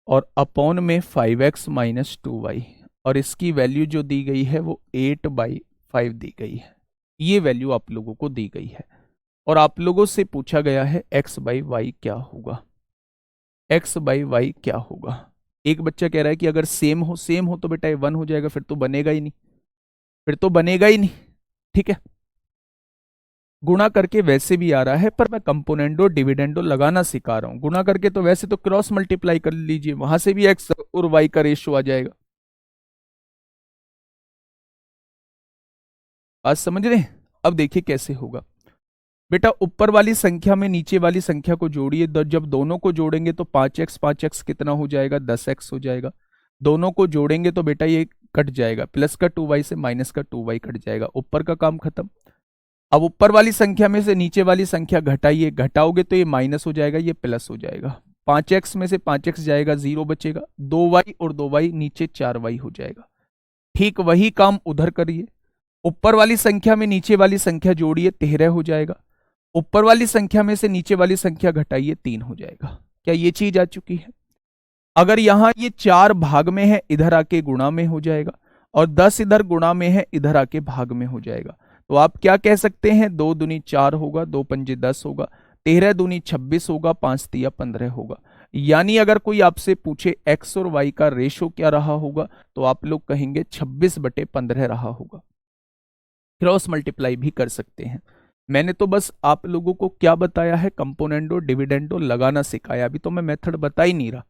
और अपॉन में 5x - 2y, और इसकी वैल्यू जो दी गई है वो 8/5 दी गई है। ये वैल्यू आप लोगों को दी गई है और आप लोगों से पूछा गया है x/y क्या होगा, x/y क्या होगा। एक बच्चा कह रहा है कि अगर सेम हो तो बेटा ये 1 हो जाएगा, फिर तो बनेगा ही नहीं, फिर तो बनेगा ही नहीं। ठीक है, गुणा करके वैसे भी आ रहा है, पर मैं कंपोनेंडो डिविडेंडो लगाना सिखा रहा हूं। गुणा करके तो वैसे तो क्रॉस मल्टीप्लाई कर लीजिए, वहां से भी एक्स और वाई का रेशियो आ जाएगा। आज समझ रहे हैं? अब देखिए कैसे होगा। बेटा ऊपर वाली संख्या में नीचे वाली संख्या को जोड़िए, जब दोनों को जोड़ेंगे तो 5x कितना हो जाएगा? 10x हो जाएगा। दोनों को जोड़ेंगे तो बेटा ये कट जाएगा, प्लस का 2y से माइनस का 2y कट जाएगा, ऊपर का काम खत्म। अब ऊपर वाली संख्या में से नीचे वाली संख्या घटाइए, घटाओगे तो ये माइनस हो जाएगा, ये प्लस हो जाएगा। 5x में से 5x जाएगा, 0 बचेगा, 2y और 2y नीचे 4y हो जाएगा। ठीक वही काम उधर करिए, ऊपर वाली संख्या में नीचे वाली संख्या जोड़िए, 13 हो जाएगा। ऊपर वाली संख्या में से नीचे वाली संख्या घटाइए, 3 हो जाएगा। क्या ये चीज आ चुकी है? अगर यहां ये 4 भाग में है, इधर आके गुणा में हो जाएगा, और 10 इधर गुणा में है, इधर आके भाग में हो जाएगा। तो आप क्या कह सकते हैं? 2 दूनी 4 होगा, 2 पंजे 10 होगा, 13 दूनी 26 होगा, 5 तिया 15 होगा। यानी अगर कोई आपसे पूछे x और y का रेशो क्या रहा होगा, तो आप लोग कहेंगे 26/15 रहा होगा। क्रॉस मल्टीप्लाई भी कर सकते हैं। मैंने तो बस आप लोगों को क्या बताया है? कंपोनेंडो डिविडेंडो लगाना सिखाया। अभी तो मैं मेथड बता ही नहीं रहा,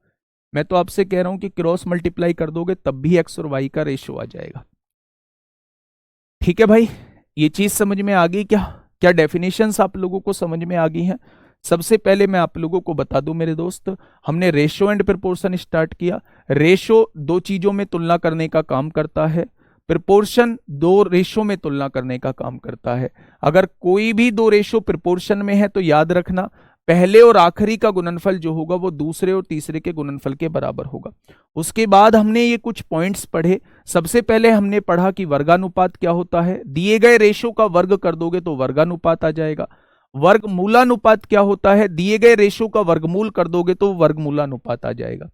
मैं तो आपसे कह रहा हूं कि क्रॉस मल्टीप्लाई कर दोगे तब भी x और y का रेशो आ जाएगा। ठीक है भाई, ये चीज समझ में आ गई क्या? क्या डेफिनेशंस आप लोगों को समझ में आ गई हैं? सबसे पहले मैं आप लोगों को बता दूं मेरे दोस्त, हमने रेशो एंड प्रोपोर्शन स्टार्ट किया। रेशो दो चीजों में तुलना करने का काम करता है, प्रोपोर्शन दो रेशो में तुलना करने का काम करता है। अगर कोई भी दो रेशो प्रोपोर्शन में है तो याद रखना पहले और आखिरी का गुणनफल जो होगा वो दूसरे और तीसरे के गुणनफल के बराबर होगा। उसके बाद हमने ये कुछ पॉइंट्स पढ़े। सबसे पहले हमने पढ़ा कि वर्गानुपात क्या होता है, दिए गए रेशो का वर्ग कर दोगे तो वर्गानुपात आ जाएगा। वर्गमूलानुपात क्या होता है, दिए गए रेशो का वर्गमूल कर दोगे तो वर्गमूलानुपात आ जाएगा।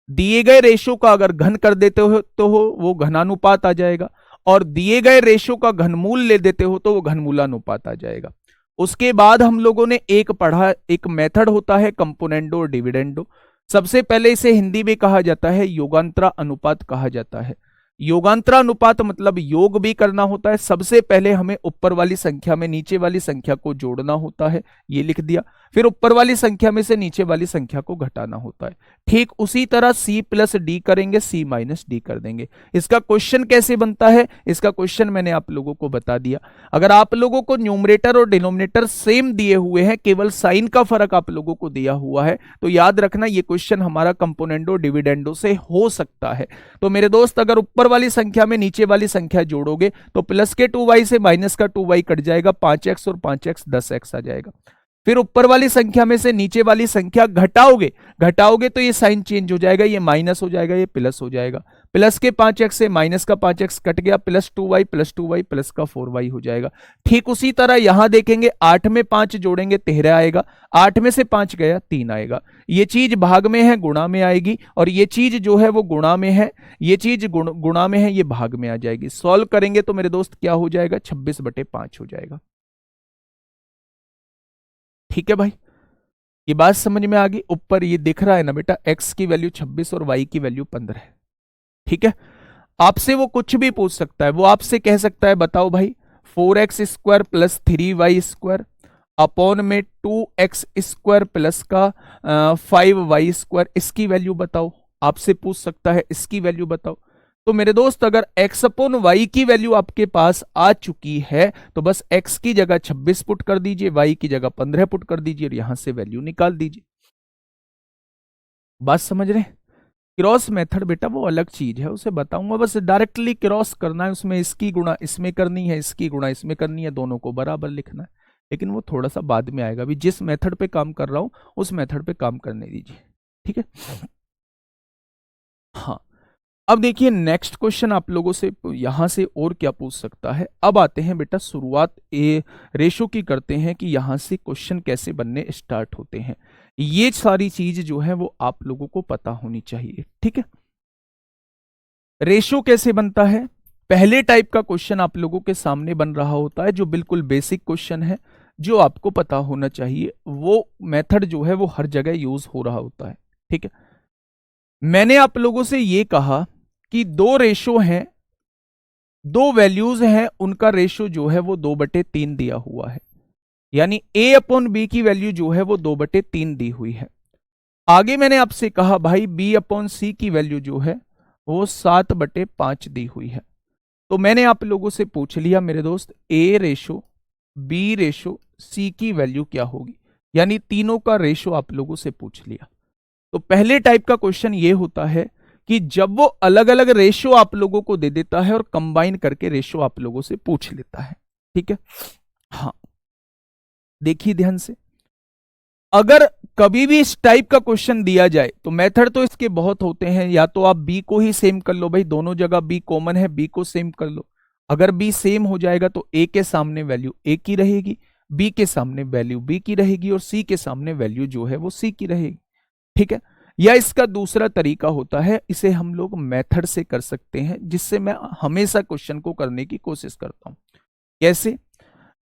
दिए गए रेशो का अगर घन कर देते हो तो वो घनानुपात आ जाएगा, और दिए गए रेशो का घनमूल ले देते हो तो वो घनमूलानुपात आ जाएगा। उसके बाद हम लोगों ने एक पढ़ा, एक मेथड होता है कंपोनेंडो और डिविडेंडो। सबसे पहले इसे हिंदी में कहा जाता है योगांतरा अनुपात कहा जाता है। योगांतरा अनुपात मतलब योग भी करना होता है। सबसे पहले हमें ऊपर वाली संख्या में नीचे वाली संख्या को जोड़ना होता है, ये लिख दिया। फिर ऊपर वाली संख्या में से नीचे वाली संख्या को घटाना होता है। ठीक उसी तरह c प्लस डी करेंगे, c माइनस डी कर देंगे। इसका क्वेश्चन कैसे बनता है, इसका क्वेश्चन मैंने आप लोगों को बता दिया। अगर आप लोगों को न्यूमरेटर और डिनोमिनेटर सेम दिए हुए हैं, केवल साइन का फर्क आप लोगों को दिया हुआ है, तो याद रखना ये क्वेश्चन हमारा कंपोनेंडो डिविडेंडो से हो सकता है। तो मेरे दोस्त अगर ऊपर वाली संख्या में नीचे वाली संख्या जोड़ोगे तो प्लस के 2y से माइनस का 2y कट जाएगा, 5x और 5x 10x आ जाएगा। फिर ऊपर वाली संख्या में से नीचे वाली संख्या घटाओगे तो ये साइन चेंज हो जाएगा, ये माइनस हो जाएगा, ये प्लस हो जाएगा। प्लस के 5x से माइनस का 5x कट गया, प्लस 2y प्लस का 4y हो जाएगा। ठीक उसी तरह यहां देखेंगे 8 में 5 जोड़ेंगे 13 आएगा, 8 में से 5 गया 3 आएगा। ये चीज भाग में है गुणा में आएगी, और ये चीज जो है वो गुणा में है, ये चीज गुणा में है, ये भाग में आ जाएगी। सॉल्व करेंगे तो मेरे दोस्त क्या हो जाएगा, 26/5 हो जाएगा। ठीक है भाई, ये बात समझ में आ गई। ऊपर ये दिख रहा है ना बेटा, x की वैल्यू 26 और y की वैल्यू 15 है। ठीक है, आपसे वो कुछ भी पूछ सकता है। वो आपसे कह सकता है बताओ भाई 4x square plus 3y square upon में 2x स्क्वायर प्लस का 5y स्क्वायर, इसकी वैल्यू बताओ। आपसे पूछ सकता है इसकी वैल्यू बताओ। तो मेरे दोस्त अगर x अपॉन y की वैल्यू आपके पास आ चुकी है तो बस x की जगह 26 पुट कर दीजिए, y की जगह 15 पुट कर दीजिए और यहां से वैल्यू निकाल दीजिए। बात समझ रहे हैं? क्रॉस मेथड बेटा वो अलग चीज है, उसे बताऊंगा। बस डायरेक्टली क्रॉस करना है, उसमें इसकी गुणा इसमें करनी है, इसकी गुणा इसमें करनी है, दोनों को बराबर लिखना है। लेकिन वो थोड़ा सा बाद में आएगा। अभी जिस मेथड पे काम कर रहा हूं उस मेथड पे काम करने दीजिए। ठीक है, हाँ। अब देखिए नेक्स्ट क्वेश्चन आप लोगों से यहां से और क्या पूछ सकता है। अब आते हैं बेटा शुरुआत ए रेशो की करते हैं कि यहां से क्वेश्चन कैसे बनने स्टार्ट होते हैं। ये सारी चीज जो है वो आप लोगों को पता होनी चाहिए। ठीक है, रेशो कैसे बनता है। पहले टाइप का क्वेश्चन आप लोगों के सामने बन रहा होता है, जो बिल्कुल बेसिक क्वेश्चन है, जो आपको पता होना चाहिए। वो मेथड जो है वो हर जगह यूज हो रहा होता है। ठीक है, मैंने आप लोगों से ये कहा कि दो रेशो हैं, दो वैल्यूज हैं, उनका रेशो जो है वो 2/3 दिया हुआ है। यानी a अपॉन बी की वैल्यू जो है वो 2/3 दी हुई है। आगे मैंने आपसे कहा भाई b अपॉन सी की वैल्यू जो है वो 7/5 दी हुई है। तो मैंने आप लोगों से पूछ लिया मेरे दोस्त a ratio b ratio c की वैल्यू क्या होगी, यानी तीनों का रेशो आप लोगों से पूछ लिया। तो पहले टाइप का क्वेश्चन ये होता है कि जब वो अलग अलग रेशो आप लोगों को दे देता है और कंबाइन करके रेशो आप लोगों से पूछ लेता है। ठीक है, हाँ देखिए ध्यान से, अगर कभी भी इस टाइप का क्वेश्चन दिया जाए तो मेथड तो इसके बहुत होते हैं। या तो आप b को ही सेम कर लो भाई, दोनों जगह b कॉमन है, b को सेम कर लो। अगर b सेम हो जाएगा तो a के सामने वैल्यू a की रहेगी, b के सामने वैल्यू b की रहेगी और c के सामने वैल्यू जो है वो c की रहेगी। ठीक है, या इसका दूसरा तरीका होता है, इसे हम लोग मेथड से कर सकते हैं, जिससे मैं हमेशा क्वेश्चन को करने की कोशिश करता हूं। कैसे?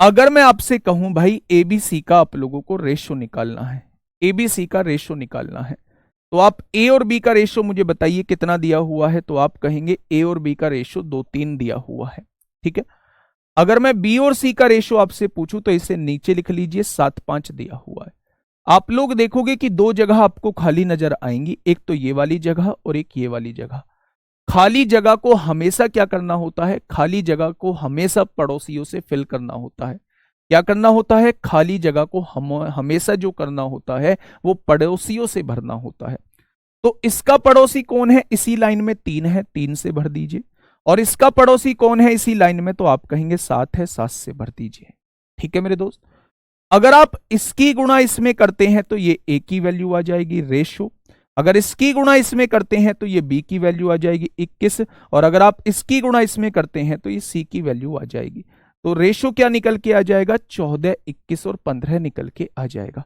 अगर मैं आपसे कहूं भाई एबीसी का आप लोगों को रेशो निकालना है, एबीसी का रेशो निकालना है, तो आप ए और बी का रेशो मुझे बताइए कितना दिया हुआ है। तो आप कहेंगे ए और बी का रेशो 2:3 दिया हुआ है। ठीक है, अगर मैं बी और सी का रेशो आपसे पूछूं तो इसे नीचे लिख लीजिए, 7:5 दिया हुआ है। आप लोग देखोगे कि दो जगह आपको खाली नजर आएंगी, एक तो ये वाली जगह और एक ये वाली जगह। खाली जगह को हमेशा क्या करना होता है, खाली जगह को हमेशा पड़ोसियों से फिल करना होता है। क्या करना होता है, खाली जगह को हमेशा जो करना होता है वो पड़ोसियों से भरना होता है। तो इसका पड़ोसी कौन है, इसी लाइन में 3 है, 3 से भर दीजिए। और इसका पड़ोसी कौन है इसी लाइन में, तो आप कहेंगे 7 है, 7 से भर दीजिए। ठीक है मेरे दोस्त, अगर आप इसकी गुणा इसमें करते हैं तो ये a की वैल्यू आ जाएगी रेशो, अगर इसकी गुणा इसमें करते हैं तो ये b की वैल्यू आ जाएगी 21, और अगर आप इसकी गुणा इसमें करते हैं तो ये c की वैल्यू आ जाएगी। तो रेशो क्या निकल के आ जाएगा, 14, 21 और 15 निकल के आ जाएगा।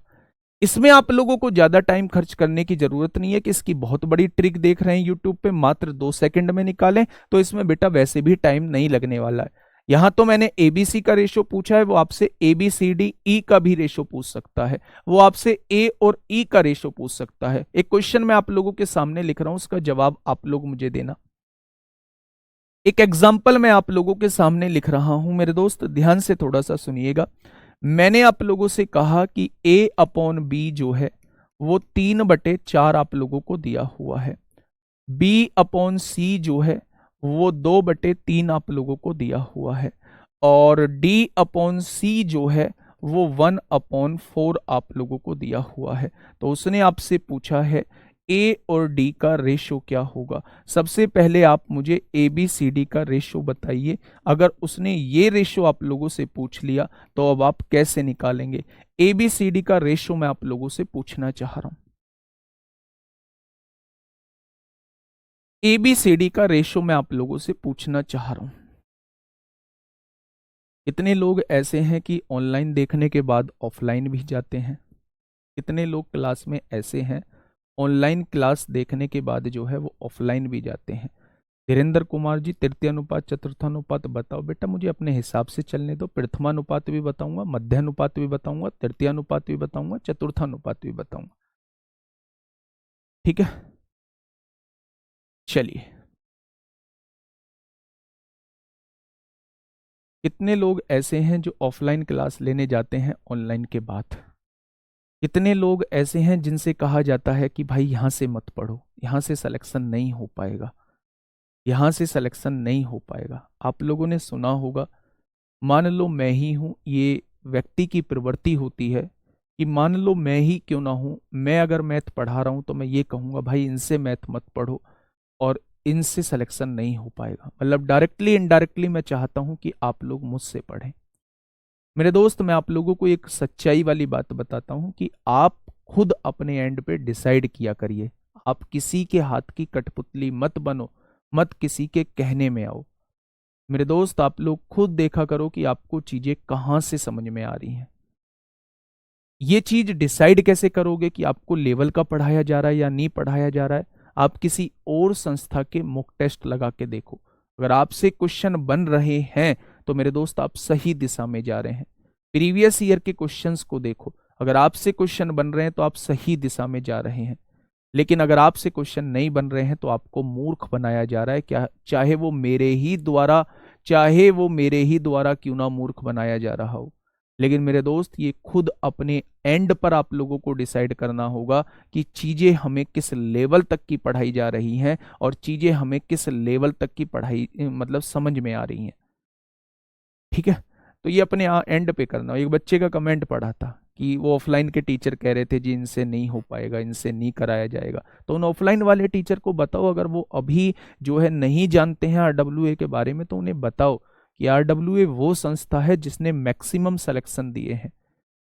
इसमें आप लोगों को ज्यादा टाइम खर्च करने की जरूरत नहीं है कि इसकी बहुत बड़ी ट्रिक देख रहे हैं यूट्यूब पे, मात्र 2 सेकंड में निकालें, तो इसमें बेटा वैसे भी टाइम नहीं लगने वाला है। यहां तो मैंने एबीसी का रेशो पूछा है, वो आपसे एबीसीडी ई का भी रेशो पूछ सकता है, वो आपसे ए और ई का रेशो पूछ सकता है। एक क्वेश्चन मैं आप लोगों के सामने लिख रहा हूं, उसका जवाब आप लोग मुझे देना। एक एग्जाम्पल मैं आप लोगों के सामने लिख रहा हूं, मेरे दोस्त ध्यान से थोड़ा सा सुनिएगा। मैंने आप लोगों से कहा कि a अपॉन बी जो है वो 3/4 आप लोगों को दिया हुआ है, b अपॉन सी जो है वो 2/3 आप लोगों को दिया हुआ है, और d अपॉन सी जो है वो 1/4 आप लोगों को दिया हुआ है। तो उसने आपसे पूछा है ए और डी का रेशो क्या होगा। सबसे पहले आप मुझे ए बी सी डी का रेशो बताइए। अगर उसने ये रेशो आप लोगों से पूछ लिया तो अब आप कैसे निकालेंगे। ए बी सी डी का रेशो मैं आप लोगों से पूछना चाह रहा हूं। ए बी सी डी का रेशो मैं आप लोगों से पूछना चाह रहा हूं। कितने लोग ऐसे हैं कि ऑनलाइन देखने के बाद ऑफलाइन भी जाते हैं? कितने लोग क्लास में ऐसे हैं ऑनलाइन क्लास देखने के बाद जो है वो ऑफलाइन भी जाते हैं? धीरेन्द्र कुमार जी, तृतीयानुपात चतुर्थानुपात बताओ। बेटा मुझे अपने हिसाब से चलने दो, प्रथमानुपात भी बताऊंगा, मध्यानुपात भी बताऊंगा, तृतीयानुपात भी बताऊंगा, चतुर्थानुपात भी बताऊंगा। ठीक है, चलिए। कितने लोग ऐसे हैं जो ऑफलाइन क्लास लेने जाते हैं ऑनलाइन के बाद? कितने लोग ऐसे हैं जिनसे कहा जाता है कि भाई यहां से मत पढ़ो, यहां से सिलेक्शन नहीं हो पाएगा, यहां से सिलेक्शन नहीं हो पाएगा? आप लोगों ने सुना होगा, मान लो मैं ही हूं, ये व्यक्ति की प्रवृत्ति होती है कि मान लो मैं ही क्यों ना हूं, मैं अगर मैथ पढ़ा रहा हूं तो मैं ये कहूंगा भाई इनसे मैथ मत पढ़ो और इनसे सिलेक्शन नहीं हो पाएगा। मतलब डायरेक्टली इनडायरेक्टली मैं चाहता हूं कि आप लोग मुझसे पढ़ें। मेरे दोस्त मैं आप लोगों को एक सच्चाई वाली बात बताता हूं कि आप खुद अपने एंड पे डिसाइड किया करिए। आप किसी के हाथ की कठपुतली मत बनो, मत किसी के कहने में आओ। मेरे दोस्त आप लोग खुद देखा करो कि आपको चीजें कहां से समझ में आ रही हैं। ये चीज डिसाइड कैसे करोगे कि आपको लेवल का पढ़ाया जा रहा है या नहीं पढ़ाया जा रहा है? आप किसी और संस्था के मॉक टेस्ट लगा के देखो। अगर आपसे क्वेश्चन बन रहे हैं तो मेरे दोस्त आप सही दिशा में जा रहे हैं। प्रीवियस ईयर के क्वेश्चंस को देखो, अगर आपसे क्वेश्चन बन रहे हैं तो आप सही दिशा में जा रहे हैं। लेकिन अगर आपसे क्वेश्चन नहीं बन रहे हैं तो आपको मूर्ख बनाया जा रहा है, क्या चाहे वो मेरे ही द्वारा क्यों ना मूर्ख बनाया जा रहा हो। लेकिन मेरे दोस्त ये खुद अपने एंड पर आप लोगों को डिसाइड करना होगा कि चीजें हमें किस लेवल तक की पढ़ाई जा रही हैं और चीजें हमें किस लेवल तक की पढ़ाई मतलब समझ में आ रही हैं। ठीक है, तो ये अपने एंड पे करना। एक बच्चे का कमेंट पढ़ा था कि वो ऑफलाइन के टीचर कह रहे थे जी इनसे नहीं हो पाएगा, इनसे नहीं कराया जाएगा। तो उन ऑफलाइन वाले टीचर को बताओ, अगर वो अभी जो है नहीं जानते हैं आरडब्ल्यूए के बारे में, तो उन्हें बताओ कि आरडब्ल्यूए वो संस्था है जिसने मैक्सिमम सिलेक्शन दिए हैं,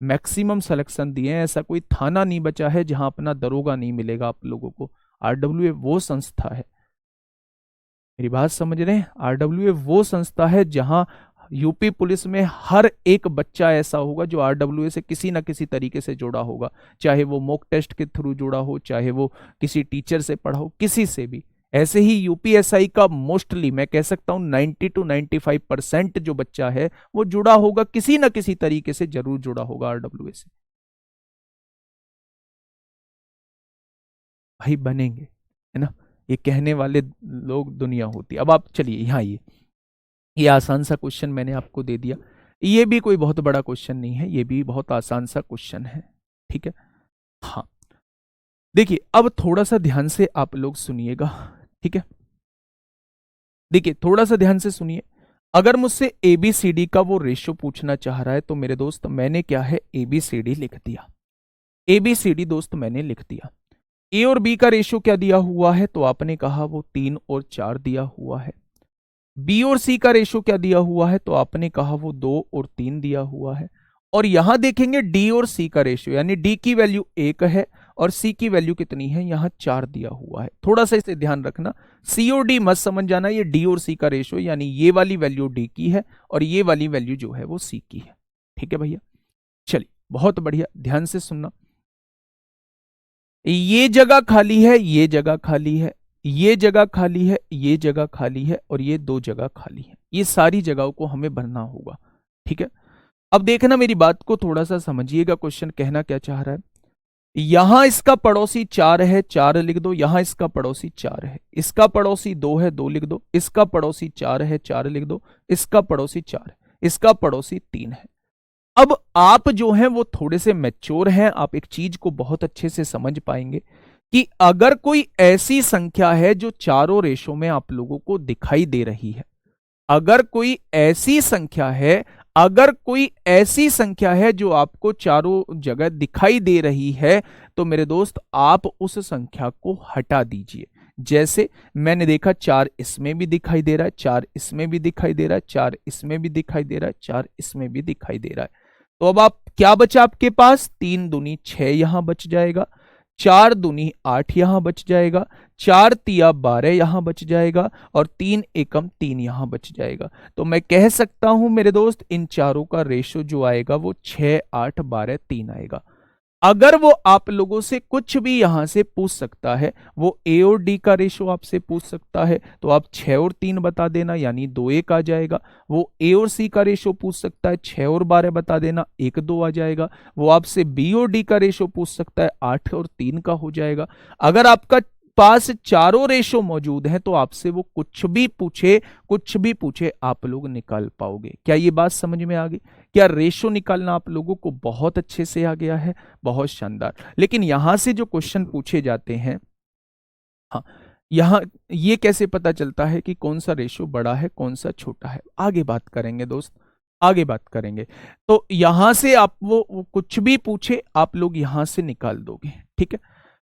मैक्सिमम सिलेक्शन दिए हैं। ऐसा कोई थाना नहीं बचा है जहां अपना दरोगा नहीं मिलेगा आप लोगों को। आरडब्ल्यूए वो संस्था है, मेरी बात समझ रहे हैं? आरडब्ल्यूए वो संस्था है जहां यूपी पुलिस में हर एक बच्चा ऐसा होगा जो आरडब्ल्यूए से किसी ना किसी तरीके से जुड़ा होगा, चाहे वो मॉक टेस्ट के थ्रू जुड़ा हो, चाहे वो किसी टीचर से पढ़ा हो, किसी से भी। ऐसे ही यूपीएसआई का मोस्टली मैं कह सकता हूं 90 to 95% जो बच्चा है वो जुड़ा होगा, किसी ना किसी तरीके से जरूर जुड़ा होगा आरडब्ल्यूए से। भाई बनेंगे, है ना? ये कहने वाले लोग दुनिया होती है। अब आप चलिए यहाँ ये आसान सा क्वेश्चन मैंने आपको दे दिया। ये भी कोई बहुत बड़ा क्वेश्चन नहीं है, ये भी बहुत आसान सा क्वेश्चन है। ठीक है, हाँ देखिए अब थोड़ा सा ध्यान से आप लोग सुनिएगा। ठीक है, देखिए थोड़ा सा ध्यान से सुनिए। अगर मुझसे एबीसीडी का वो रेशियो पूछना चाह रहा है तो मेरे दोस्त मैंने क्या है एबीसीडी लिख दिया। एबीसीडी दोस्त मैंने लिख दिया। ए और बी का रेशियो क्या दिया हुआ है तो आपने कहा वो 3 और 4 दिया हुआ है। बी और सी का रेशो क्या दिया हुआ है तो आपने कहा वो 2 और 3 दिया हुआ है। और यहां देखेंगे डी और सी का रेशियो, यानी डी की वैल्यू 1 है और सी की वैल्यू कितनी है, यहां 4 दिया हुआ है। थोड़ा सा इसे ध्यान रखना, सी और डी मत समझ जाना, ये डी और सी का रेशियो यानी ये वाली वैल्यू डी की है और ये वाली वैल्यू जो है वो सी की है। ठीक है भैया, चलिए बहुत बढ़िया, ध्यान से सुनना। ये जगह खाली है, ये जगह खाली है, ये जगह खाली है, ये जगह खाली है और ये 2 जगह खाली है। ये सारी जगहों को हमें भरना होगा। ठीक है, अब देखना मेरी बात को थोड़ा सा समझिएगा, क्वेश्चन कहना क्या चाह रहा है। यहां इसका पड़ोसी 4 है, 4 लिख दो। यहां इसका पड़ोसी 4 है, इसका पड़ोसी 2 है, 2 लिख दो। इसका पड़ोसी 4 है, 4 लिख दो। इसका पड़ोसी 4 है, इसका पड़ोसी 3 है। अब आप जो हैं वो थोड़े से मैच्योर हैं, आप एक चीज को बहुत अच्छे से समझ पाएंगे कि अगर कोई ऐसी संख्या है जो चारों रेशों में आप लोगों को दिखाई दे रही है, अगर कोई ऐसी संख्या है, अगर कोई ऐसी संख्या है जो आपको चारों जगह दिखाई दे रही है, तो मेरे दोस्त आप उस संख्या को हटा दीजिए। जैसे मैंने देखा 4 इसमें भी दिखाई दे रहा है, 4 इसमें भी दिखाई दे रहा है, 4 इसमें भी दिखाई दे रहा है, 4 इसमें भी दिखाई दे रहा है। तो अब आप क्या बचा आपके पास, 3 दूनी 6 यहां बच जाएगा, 4 दूनी 8 यहां बच जाएगा, 4 तिया 12 यहां बच जाएगा और 3 एकम 3 यहां बच जाएगा। तो मैं कह सकता हूं मेरे दोस्त, इन चारों का रेशो जो आएगा वो 6, 8, 12, 3 आएगा। अगर वो आप लोगों से कुछ भी यहां से पूछ सकता है, वो ए और डी का रेशो आपसे पूछ सकता है, तो आप 6 और 3 बता देना, यानी 2 1 आ जाएगा। वो ए और सी का रेशो पूछ सकता है, 6 और 12 बता देना, 1 2 आ जाएगा। वो आपसे बी और डी का रेशो पूछ सकता है, 8 और 3 का हो जाएगा। अगर आपका पास चारों रेशो मौजूद हैं तो आपसे वो कुछ भी पूछे, कुछ भी पूछे, आप लोग निकाल पाओगे। क्या ये बात समझ में आ गई? क्या रेशो निकालना आप लोगों को बहुत अच्छे से आ गया है? बहुत शानदार। लेकिन यहां से जो क्वेश्चन पूछे जाते हैं, हाँ, यहां ये कैसे पता चलता है कि कौन सा रेशो बड़ा है, कौन सा छोटा है? आगे बात करेंगे दोस्त, आगे बात करेंगे। तो यहां से आप वो कुछ भी पूछे, आप लोग यहां से निकाल दोगे। ठीक है,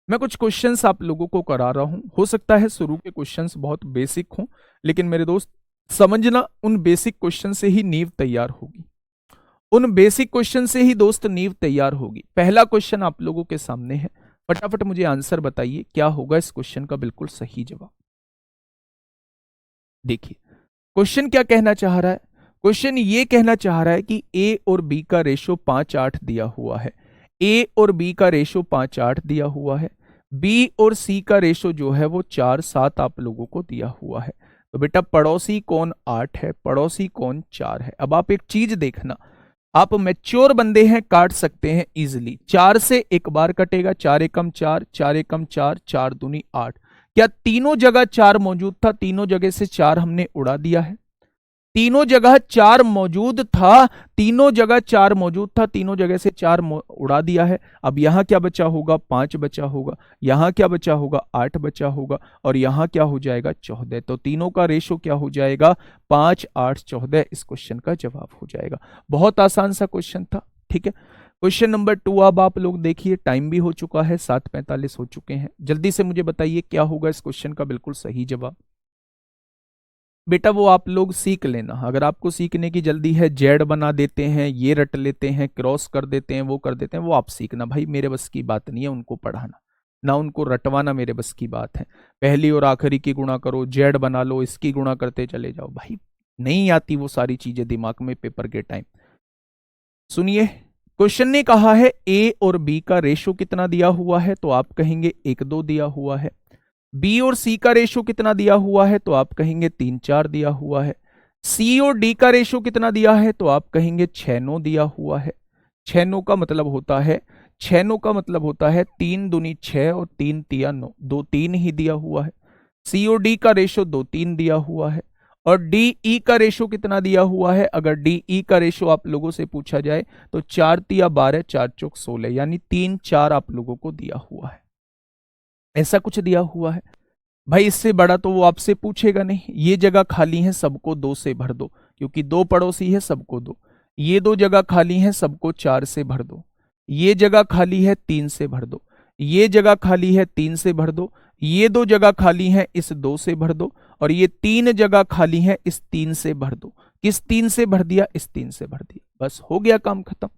मैं कुछ क्वेश्चंस आप लोगों को करा रहा हूं। हो सकता है शुरू के क्वेश्चंस बहुत बेसिक हों, लेकिन मेरे दोस्त समझना, उन बेसिक क्वेश्चन से ही नींव तैयार होगी। उन बेसिक क्वेश्चन से ही दोस्त नींव तैयार होगी। पहला क्वेश्चन आप लोगों के सामने है, फटाफट मुझे आंसर बताइए, क्या होगा इस क्वेश्चन का बिल्कुल सही जवाब। देखिए क्वेश्चन क्या कहना चाह रहा है। क्वेश्चन ये कहना चाह रहा है कि ए और बी का रेशो 5 8 दिया हुआ है। ए और बी का रेशो 5 8 दिया हुआ है। बी और सी का रेशो जो है वो 4 7 आप लोगों को दिया हुआ है। तो बेटा पड़ोसी कौन 8 है, पड़ोसी कौन 4 है। अब आप एक चीज देखना, आप मैच्योर बंदे हैं, काट सकते हैं इजिली। 4 से एक बार कटेगा, 4 एकम 4, 4 एकम 4, 4 दूनी 8। क्या तीनों जगह 4 मौजूद था? तीनों जगह से 4 हमने उड़ा दिया है। तीनों जगह 4 मौजूद था, तीनों जगह 4 मौजूद था, तीनों जगह से 4 उड़ा दिया है। अब यहां क्या बचा होगा? 5 बचा होगा। यहां क्या बचा होगा? 8 बचा होगा। और यहां क्या हो जाएगा? 14। तो तीनों का रेशो क्या हो जाएगा? 5 8 14। इस क्वेश्चन का जवाब हो जाएगा। बहुत आसान सा क्वेश्चन था। ठीक है, क्वेश्चन नंबर 2 अब आप लोग देखिए, टाइम भी हो चुका है, 7:45 हो चुके हैं। जल्दी से मुझे बताइए क्या होगा इस क्वेश्चन का बिल्कुल सही जवाब। बेटा वो आप लोग सीख लेना, अगर आपको सीखने की जल्दी है, जेड बना देते हैं, ये रट लेते हैं, क्रॉस कर देते हैं, वो कर देते हैं, वो आप सीखना। भाई मेरे बस की बात नहीं है उनको पढ़ाना, ना उनको रटवाना मेरे बस की बात है। पहली और आखिरी की गुणा करो, जेड बना लो, इसकी गुणा करते चले जाओ। भाई नहीं आती वो सारी चीजें दिमाग में पेपर के टाइम। सुनिए, क्वेश्चन ने कहा है ए और बी का रेशो कितना दिया हुआ है, तो आप कहेंगे 1 2 दिया हुआ है। बी और सी का रेशो कितना दिया हुआ है, तो आप कहेंगे 3 4 दिया हुआ है। सी और डी का रेशो कितना दिया है, तो आप कहेंगे 6 9 दिया हुआ है। 6 9 का मतलब होता है, 6 9 का मतलब होता है 3 दूनी 6 और 3 तिया 9, 2 3 ही दिया हुआ है। सी और डी का रेशो 2 3 दिया हुआ है। और डी ई का रेशो कितना दिया हुआ है, अगर डी ई का रेशो आप लोगों से पूछा जाए तो 4 तिया 12, 4 चौक 16, यानी 3 4 आप लोगों को दिया हुआ है। ऐसा कुछ दिया हुआ है। भाई इससे बड़ा तो वो आपसे पूछेगा नहीं। ये जगह खाली है, सबको 2 से भर दो, क्योंकि 2 पड़ोसी है, सबको 2। ये 2 जगह खाली है, सबको 4 से भर दो। ये जगह खाली है, 3 से भर दो। ये जगह खाली है, 3 से भर दो। ये 2 जगह खाली है, इस 2 से भर दो। और ये 3 जगह खाली है, इस 3 से भर दो। किस 3 से भर दिया? इस 3 से भर दिया। बस हो गया काम खत्म।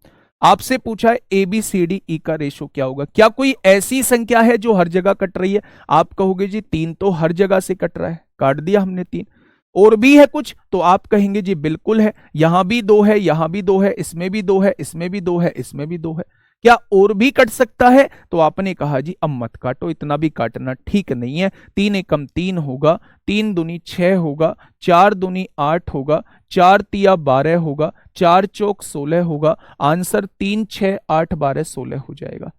आपसे पूछा है A B C D E का रेशो क्या होगा। क्या कोई ऐसी संख्या है जो हर जगह कट रही है? आप कहोगे जी 3 तो हर जगह से कट रहा है, काट दिया हमने 3। और भी है कुछ? तो आप कहेंगे जी बिल्कुल है, यहां भी 2 है, यहां भी 2 है, इसमें भी 2 है, इसमें भी 2 है, इसमें भी 2 है। क्या और भी कट सकता है? तो आपने कहा जी अब मत काटो, इतना भी काटना ठीक नहीं है। 3 एकम 3 होगा, 3 दूनी 6 होगा, 4 दूनी 8 होगा, 4 तिया 12 होगा, 4 चौक 16 होगा। आंसर 3 6 8 12 16 हो जाएगा।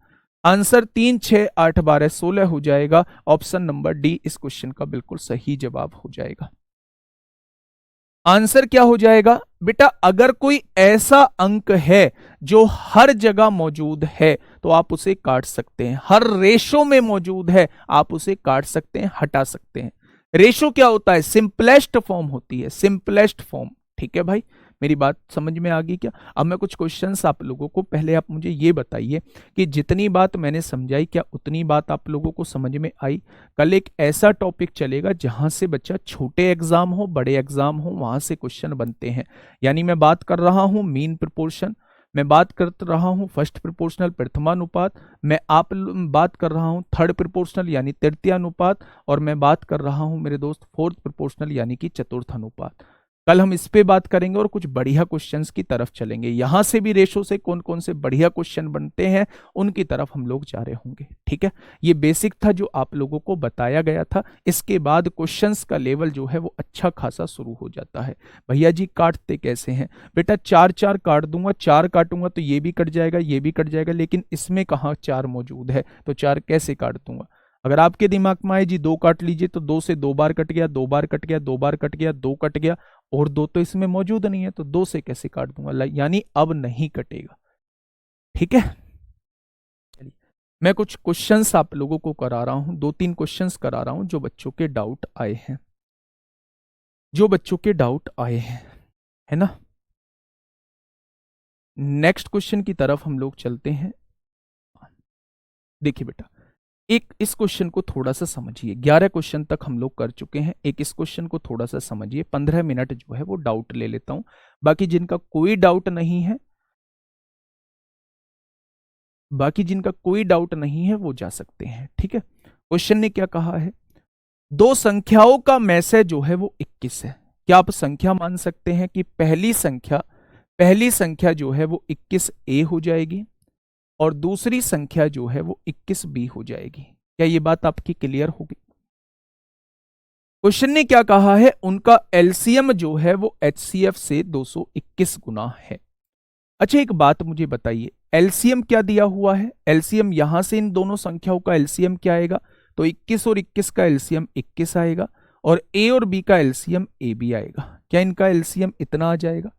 आंसर 3 6 8 12 16 हो जाएगा। ऑप्शन नंबर डी इस क्वेश्चन का बिल्कुल सही जवाब हो जाएगा। आंसर क्या हो जाएगा बेटा? अगर कोई ऐसा अंक है जो हर जगह मौजूद है तो आप उसे काट सकते हैं। हर रेशो में मौजूद है, आप उसे काट सकते हैं, हटा सकते हैं। रेशो क्या होता है? सिंपलेस्ट फॉर्म होती है, सिंपलेस्ट फॉर्म। ठीक है भाई, मेरी बात समझ में आ गई क्या? अब मैं कुछ क्वेश्चंस आप लोगों को, पहले आप मुझे ये बताइए कि जितनी बात मैंने समझाई क्या उतनी बात आप लोगों को समझ में आई? कल एक ऐसा टॉपिक चलेगा जहां से बच्चा छोटे एग्जाम हो बड़े एग्जाम हो वहां से क्वेश्चन बनते हैं। यानी मैं बात कर रहा हूं मीन प्रोपोर्शन, मैं बात कर रहा हूं फर्स्ट प्रोपोर्शनल प्रथमानुपात, मैं बात कर रहा हूं थर्ड प्रोपोर्शनल यानी तृतीयानुपात, और मैं बात कर रहा हूं मेरे दोस्त फोर्थ प्रोपोर्शनल यानी कि चतुर्थानुपात। कल हम इस पे बात करेंगे और कुछ बढ़िया क्वेश्चंस की तरफ चलेंगे। यहां से भी रेशो से कौन कौन से बढ़िया क्वेश्चन बनते हैं उनकी तरफ हम लोग जा रहे होंगे। ठीक है, ये बेसिक था जो आप लोगों को बताया गया था। इसके बाद क्वेश्चंस का लेवल जो है वो अच्छा खासा शुरू हो जाता है। भैया जी काटते कैसे हैं? बेटा 4 4 काट दूंगा, 4 काटूंगा तो ये भी कट जाएगा, ये भी कट जाएगा, लेकिन इसमें कहाँ 4 मौजूद है तो 4 कैसे काट दूंगा? अगर आपके दिमाग में आए जी 2 काट लीजिए तो 2 से 2 बार कट गया, 2 बार कट गया, 2 बार कट गया, 2 कट गया, और 2 तो इसमें मौजूद नहीं है तो 2 से कैसे काट दूंगा? यानी अब नहीं कटेगा। ठीक है, चलिए मैं कुछ क्वेश्चंस आप लोगों को करा रहा हूं, 2-3 क्वेश्चंस करा रहा हूं जो बच्चों के डाउट आए हैं, जो बच्चों के डाउट आए हैं, है ना। नेक्स्ट क्वेश्चन की तरफ हम लोग चलते हैं। देखिए बेटा, एक इस क्वेश्चन को थोड़ा सा समझिए। 11 क्वेश्चन तक हम लोग कर चुके हैं, एक इस क्वेश्चन को थोड़ा सा समझिए। 15 मिनट जो है वो डाउट ले लेता हूं, बाकी जिनका कोई डाउट नहीं है, बाकी जिनका कोई डाउट नहीं है वो जा सकते हैं। ठीक है, क्वेश्चन ने क्या कहा है? दो संख्याओं का मैसेज जो है वो 21 है। क्या आप संख्या मान सकते हैं कि पहली संख्या जो है वो 21A हो जाएगी और दूसरी संख्या जो है वो 21B हो जाएगी? क्या ये बात आपकी क्लियर होगी? क्वेश्चन ने क्या कहा है? उनका एलसीएम जो है वो एचसीएफ से 221 गुना है। अच्छा एक बात मुझे बताइए, एलसीएम क्या दिया हुआ है? एलसीएम यहां से इन दोनों संख्याओं का एलसीएम क्या आएगा? तो 21 और 21 का एलसीएम 21 आएगा और ए और बी का एलसीएम ए बी आएगा। क्या इनका एलसीएम इतना आ जाएगा?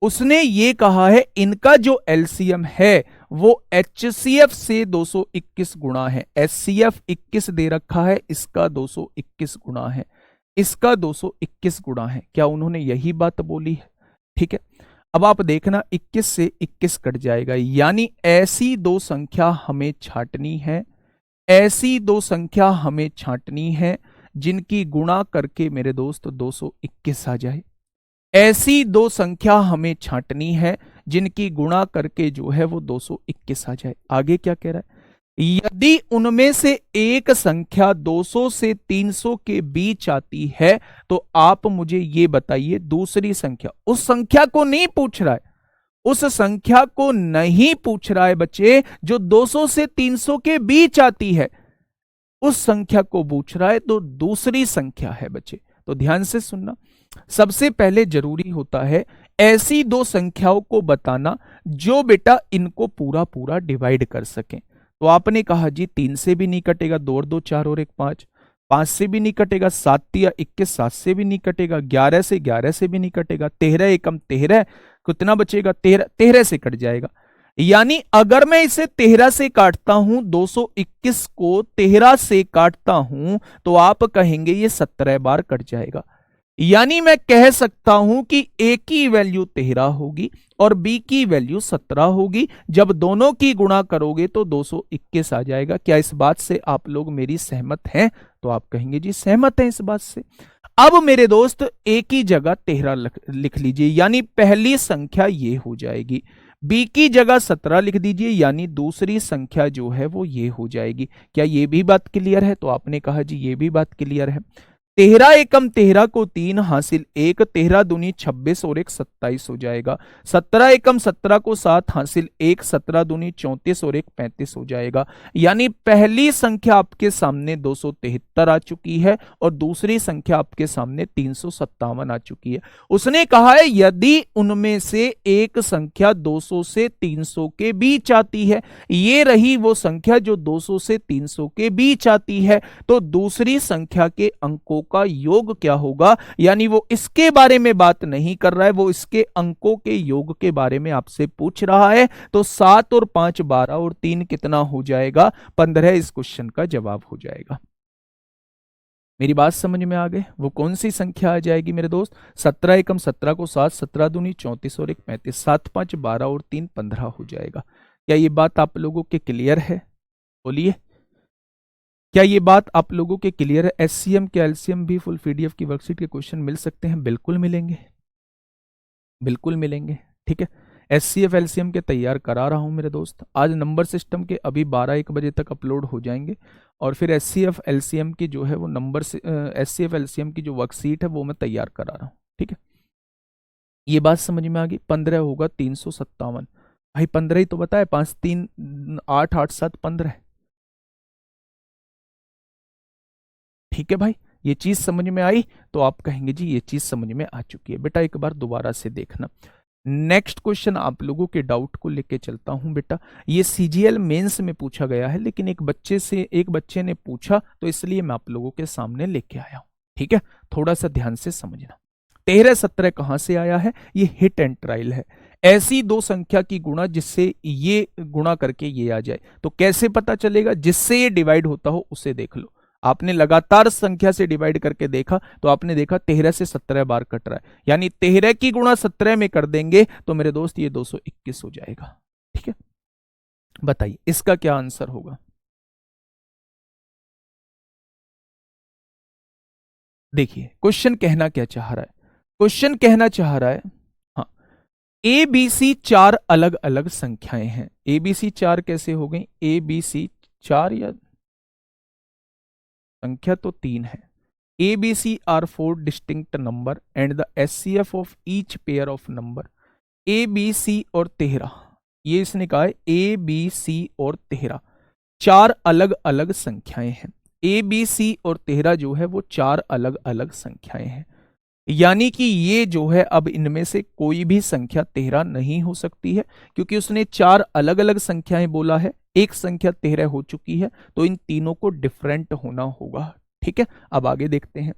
उसने ये कहा है इनका जो एलसीएम है वो एचसीएफ से 221 गुना है। एचसीएफ 21 दे रखा है, इसका 221 गुना है, इसका 221 गुना है। क्या उन्होंने यही बात बोली है? ठीक है, अब आप देखना 21 से 21 कट जाएगा, यानी ऐसी दो संख्या हमें छांटनी है, ऐसी दो संख्या हमें छांटनी है जिनकी गुणा करके मेरे दोस्त 221 आ जाए। ऐसी दो संख्या हमें छांटनी है जिनकी गुणा करके जो है वो 221 आ जाए। आगे क्या कह रहा है? यदि उनमें से एक संख्या 200 से 300 के बीच आती है तो आप मुझे ये बताइए दूसरी संख्या। उस संख्या को नहीं पूछ रहा है, उस संख्या को नहीं पूछ रहा है बच्चे जो 200 से 300 के बीच आती है, उस संख्या को पूछ रहा है। तो दूसरी संख्या है बच्चे, तो ध्यान से सुनना। सबसे पहले जरूरी होता है ऐसी दो संख्याओं को बताना जो बेटा इनको पूरा पूरा डिवाइड कर सकें। तो आपने कहा जी 3 से भी नहीं कटेगा, 2 और 2 4 और 1 5, 5 से भी नहीं कटेगा, 7 या 21 7 से भी नहीं कटेगा, 11 से भी नहीं कटेगा, 13 एकम 13 कितना बचेगा? 13 से कट जाएगा। यानी अगर मैं इसे 13 से काटता हूं, 221 को 13 से काटता हूं तो आप कहेंगे ये 17 बार कट जाएगा। यानी मैं कह सकता हूं कि ए की वैल्यू 13 होगी और बी की वैल्यू 17 होगी। जब दोनों की गुणा करोगे तो 221 आ जाएगा। क्या इस बात से आप लोग मेरी सहमत हैं? तो आप कहेंगे जी सहमत हैं इस बात से। अब मेरे दोस्त ए की जगह 13 लिख लीजिए, यानी पहली संख्या ये हो जाएगी। बी की जगह 17 लिख दीजिए, यानी दूसरी संख्या जो है वो ये हो जाएगी। क्या ये भी बात क्लियर है? तो आपने कहा जी ये भी बात क्लियर है। 13 एकम 13 को 3 हासिल 1, 13 दूनी 26 और 1 27 हो जाएगा। 17 एकम 17 को 7 हासिल 1, 17 दूनी 34 और 1 35 हो जाएगा। यानी पहली संख्या आपके सामने 273 आ चुकी है और दूसरी संख्या आपके सामने 357 आ चुकी है। उसने कहा है यदि उनमें से एक संख्या 200 से 300 के बीच आती है, ये रही वो संख्या जो 200 से 300 के बीच आती है, तो दूसरी संख्या के अंकों का योग क्या होगा। यानी वो इसके बारे में बात नहीं कर रहा है, वो इसके अंकों के योग के बारे में आपसे पूछ रहा है। तो 7 और 5 12 और 3 कितना हो जाएगा, 15 इस क्वेश्चन का जवाब हो जाएगा। मेरी बात समझ में आ गई। वो कौन सी संख्या आ जाएगी मेरे दोस्त, 17 एकम 17 को 7, 17 दूनी 34 और 1 35, 7 5 12 और 3 15 हो जाएगा। क्या ये बात आप लोगों के क्लियर है, बोलिए। क्या ये बात आप लोगों के क्लियर है। एचसीएम के एलसीएम भी फुल पीडीएफ की वर्कशीट के क्वेश्चन मिल सकते हैं, बिल्कुल मिलेंगे, बिल्कुल मिलेंगे। ठीक है, एचसीएफ एलसीएम के तैयार करा रहा हूं मेरे दोस्त। आज नंबर सिस्टम के अभी 12-1 बजे तक अपलोड हो जाएंगे और फिर एचसीएफ एलसीएम की जो है वो नंबर एचसीएफ एलसीएम की जो वर्कशीट है वो मैं तैयार करा रहा हूं। ठीक है, ये बात समझ में आ गई। 15 होगा 357। भाई 15 ही तो बताए, 5 3 8 8 7 15। ठीक है भाई, ये चीज समझ में आई तो आप कहेंगे जी ये चीज समझ में आ चुकी है। बेटा एक बार दोबारा से देखना। नेक्स्ट क्वेश्चन आप लोगों के डाउट को लेके चलता हूं बेटा। ये सीजीएल मेंस में पूछा गया है, लेकिन एक बच्चे ने पूछा तो इसलिए मैं आप लोगों के सामने लेके आया हूं। ठीक है, थोड़ा सा ध्यान से समझना। 13 17 कहां से आया है, ये हिट एंड ट्रायल है। ऐसी दो संख्या की गुणा जिससे ये गुणा करके ये आ जाए, तो कैसे पता चलेगा, जिससे ये डिवाइड होता हो उसे देख लो। आपने लगातार संख्या से डिवाइड करके देखा तो आपने देखा 13 से 17 बार कट रहा है, यानी 13 की गुणा 17 में कर देंगे तो मेरे दोस्त ये 221 हो जाएगा। ठीक है, बताइए इसका क्या आंसर होगा। देखिए क्वेश्चन कहना क्या चाह रहा है, क्वेश्चन कहना चाह रहा है हाँ, ए बी सी 4 अलग अलग संख्याएं हैं। ए बी सी 4 कैसे हो गई, ए बी सी 4 या संख्या तो 3 है। A B C are 4 distinct number and the HCF of each pair of number. A B C और 13, ये इसने कहा है ए बी सी और 13 4 अलग अलग संख्याएं हैं। ए बी सी और 13 जो है वो 4 अलग अलग संख्याएं हैं, यानी कि ये जो है अब इनमें से कोई भी संख्या 13 नहीं हो सकती है, क्योंकि उसने 4 अलग अलग संख्याएं बोला है, एक संख्या 13 हो चुकी है, तो इन तीनों को डिफरेंट होना होगा। ठीक है, अब आगे देखते हैं।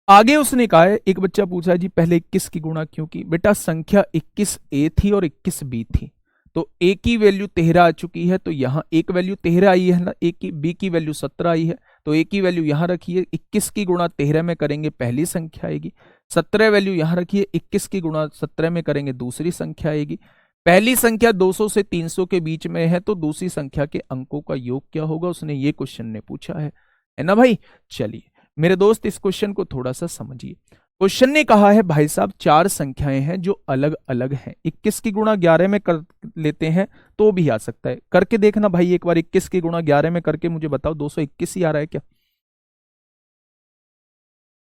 आगे उसने कहा है, एक बच्चा पूछा जी पहले 21 की गुणा क्यों की। बेटा संख्या 21 ए थी और 21 बी थी, तो ए की वैल्यू 13 आ चुकी है, तो यहां एक वैल्यू 13 आई है ना, ए की बी की वैल्यू 17 आई है, तो ए की वैल्यू यहां रखिए, 21 की गुणा 13 में करेंगे पहली संख्या आएगी। 17 वैल्यू यहां रखिए, 21 की गुणा 17 में करेंगे दूसरी संख्या आएगी। पहली संख्या 200 से 300 के बीच में है, तो दूसरी संख्या के अंकों का योग क्या होगा, उसने ये क्वेश्चन ने पूछा है ना भाई। चलिए मेरे दोस्त इस क्वेश्चन को थोड़ा सा समझिए। क्वेश्चन ने कहा है भाई साहब 4 संख्याएं हैं जो अलग अलग हैं। 21 की गुणा 11 में कर लेते हैं तो भी आ सकता है, करके देखना भाई एक बार। 21 की गुणा 11 में करके मुझे बताओ 221 ही आ रहा है क्या।